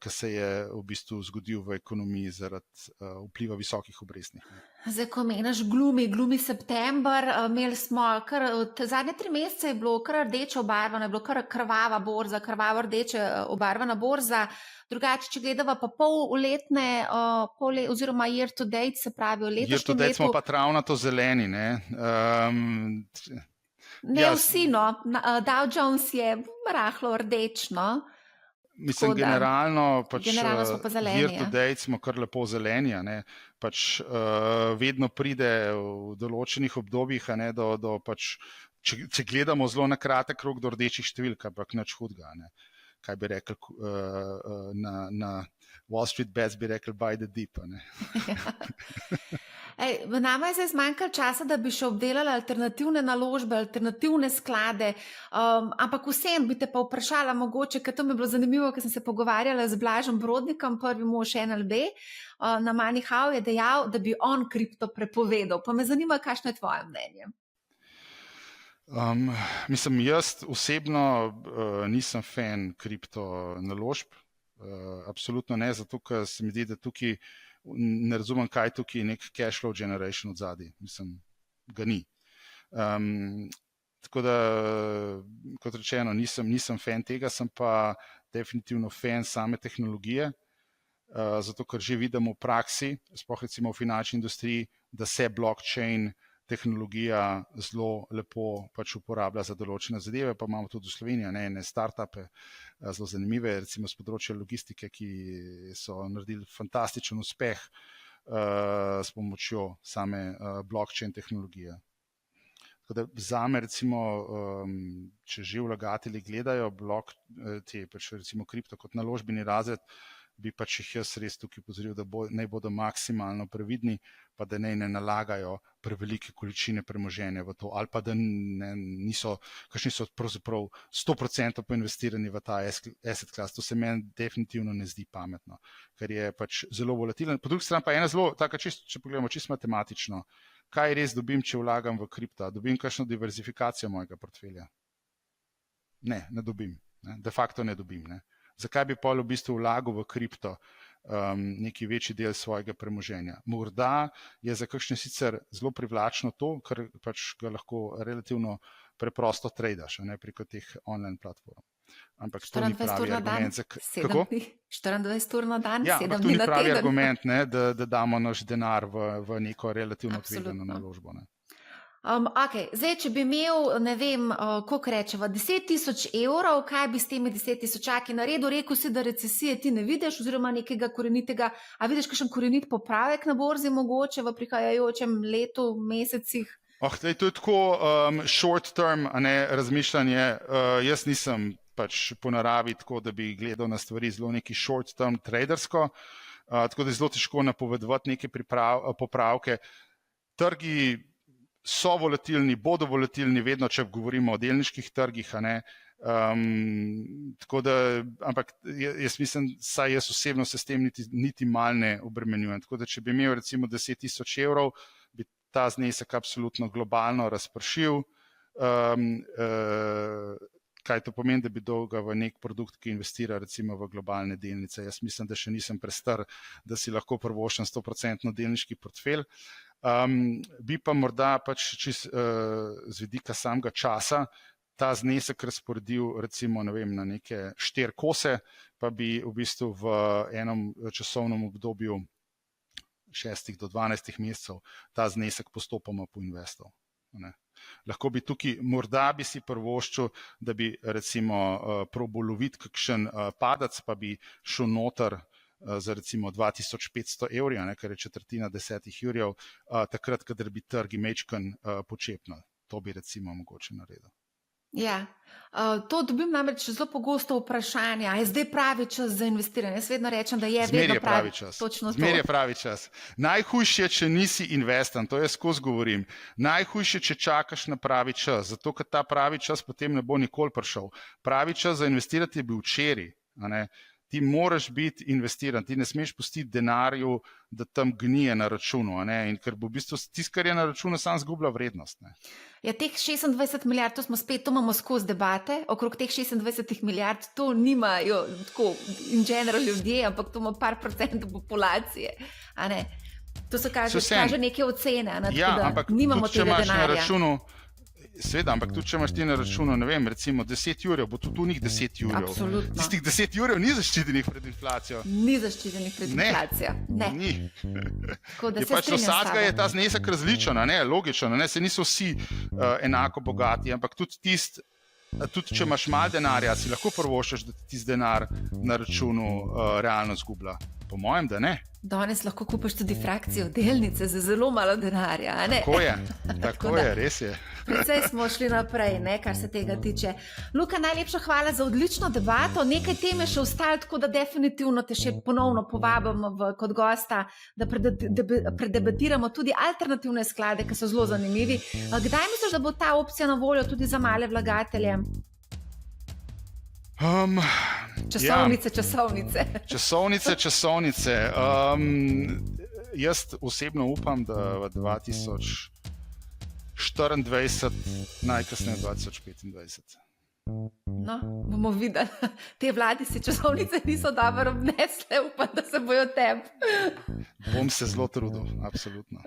ki se je v bistvu zgodil v ekonomiji zaradi vpliva visokih obrestnih mer. Zdaj, ko meniš gloomy september, imeli smo zadnje 3 mesece je bilo kar rdeče obarvano, je bilo kar krvava borza, krvavo rdeče obarvana borza. Drugače, če gledava pa polletne, oziroma year to date, se pravi v letošnjem letu. Year to date smo pa travnato zeleni, ne? Vsi, no. Dow Jones je rahlo rdeč, no. Mislim, generalno smo pa zeleni. Year to date smo kar lepo zeleni, vedno pride v določenih obdobjih, če gledamo zelo na kratek rok do rdečih številk, ampak nič hudega. Kaj bi rekel na Wall Street Bets, bi rekel buy the dip. Nama je zdaj zmanjkalo časa, da bi še obdelali alternativne naložbe, alternativne sklade, ampak vsem bi te pa vprašala mogoče, ker to mi je bilo zanimivo, ker sem se pogovarjala z Blažem Brodnikom, prvi mož NLB, na Moneyhow je dejal, da bi on kripto prepovedal. Pa me zanima, kakšno je tvoje mnenje? Mislim, jaz osebno nisem fan kripto naložb, absolutno ne, zato ker se mi zdi, da tukaj ne razumem, kaj tukaj je nek cash flow generation od zadaj. Mislim, ga ni. Tako da, kot rečeno, nisem fan tega, sem pa definitivno fan same tehnologije, zato ker že vidimo v praksi, sploh recimo v finančni industriji, da se blockchain tehnologija zelo lepo pač uporablja za določene zadeve, pa imamo tudi v Sloveniji ene startupe, zelo zanimive, recimo z področja logistike, ki so naredili fantastičen uspeh s pomočjo same blockchain tehnologije. Tako da zame recimo, če že vlagatelji gledajo pač recimo kripto kot naložbeni razred, bi pač jih jaz res tukaj pozoril, da naj bodo maksimalno previdni, pa da naj ne nalagajo prevelike količine premoženja v to, ali pa da kakšni so pravzaprav 100% poinvestirani v ta asset class. To se meni definitivno ne zdi pametno, ker je pač zelo volatilen. Po drugi strani pa ena zelo, taka, če pogledamo čisto matematično, kaj res dobim, če vlagam v kripto? Dobim kakšno diverzifikacijo mojega portfelja? Ne dobim. De facto ne dobim. Zakaj bi pol v bistvu vlagal v kripto neki večji del svojega premoženja? Morda je za kakšne sicer zelo privlačno to, ker pač ga lahko relativno preprosto tradaš preko teh online platform. Ampak to ni pravi argument. 24 ur na dan, 7 dni na teden. Ja, ampak to ni pravi argument, da damo naš denar v neko relativno tvegano naložbo. Okay. Zdaj, če bi imel, ne vem, koliko rečeva, 10.000 evrov, kaj bi s temi 10.000 naredil? Rekel si, da recesije ti ne vidiš, oziroma nekega korenitega, a vidiš kakšen korenit popravek na borzi mogoče v prihajajočem letu, mesecih? To je tako short term razmišljanje. Jaz nisem pač po naravi tako, da bi gledal na stvari zelo neki short term tradersko, tako da je zelo težko napovedovati neke popravke. Trgi so volatilni, bodo volatilni vedno, če govorimo o delniških trgih, tako da, ampak jaz mislim, saj jaz osebno se s tem niti mal ne obremenjujem. Tako da, če bi imel recimo 10.000 evrov, bi ta znesek absolutno globalno razpršil. Kaj to pomeni, da bi dolga v nek produkt, ki investira recimo v globalne delnice? Jaz mislim, da še nisem prestar, da si lahko privoščim 100% delniški portfelj. Bi pa morda pač z vidika samega časa ta znesek razporedil recimo, ne vem, na neke 4 kose, pa bi v bistvu v enem časovnem obdobju 6 do 12 mesecev ta znesek postopoma poinvestal. Lahko bi tukaj, morda bi si privoščil, da bi recimo probal loviti kakšen padec, pa bi šel noter za recimo 2500 evri, kar je četrtina 10 jurjev, takrat, kadar bi trgi mečkan počepnili. To bi recimo mogoče naredil. Ja, to dobim namreč zelo pogosto vprašanje, a je zdaj pravi čas za investiranje? Jaz vedno rečem, da je vedno pravi čas. Zmer je pravi čas. Najhujše, če nisi investan, to jaz skozi govorim. Najhujše, če čakaš na pravi čas, zato ker ta pravi čas potem ne bo nikoli prišel. Pravi čas za investirati je bil včeraj. Ti moraš biti investiran, ti ne smeš pustiti denarju, da tam gnije na računu, in ker bo v bistvu tisto, kar je na računu, sam zgublja vrednost. Ja, teh 26 milijard, to imamo skozi debate, okrog teh 26 milijard, to nimajo tako in general ljudje, ampak to ima par procentov populacije. To se kaže neke ocene, ja, ampak nimamo tudi, tega denarja. Sveda, ampak tudi, če imaš ti na računu, ne vem, recimo 10 jurjev, bo tudi tu njih 10 jurjev. Absolutno. Tistih 10 jurjev ni zaščitenih pred inflacijo. Ni zaščitenih pred inflacijo. Ne. Ni. Je pač vsakega je ta znesek različen, logično, se niso vsi enako bogati, ampak tudi če imaš malo denarja, si lahko privoščiš, da ti tisti denar na računu realno zgublja. Po mojem, da ne. Danes lahko kupiš tudi frakcijo delnice za zelo malo denarja. A ne? Tako je, res je. Precej smo šli naprej, ne, kar se tega tiče. Luka, najlepša hvala za odlično debato. Nekaj teme še ostalo, tako da definitivno te še ponovno povabimo kot gosta, da predebatiramo tudi alternativne sklade, ki so zelo zanimivi. Kdaj misliš, da bo ta opcija na voljo tudi za male vlagatelje? Časovnice. Jaz osebno upam, da v 2024, najkasneje 2025. No, bomo videli. Te vladi si časovnice niso dobro obnesle, upam, da se bojo tebi. Bom se zelo trudil, absolutno.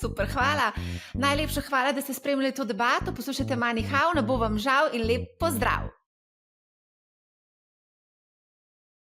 Super, hvala. Najlepša hvala, da ste spremljali to debato. Poslušajte Money How, ne bo vam žal in lep pozdrav.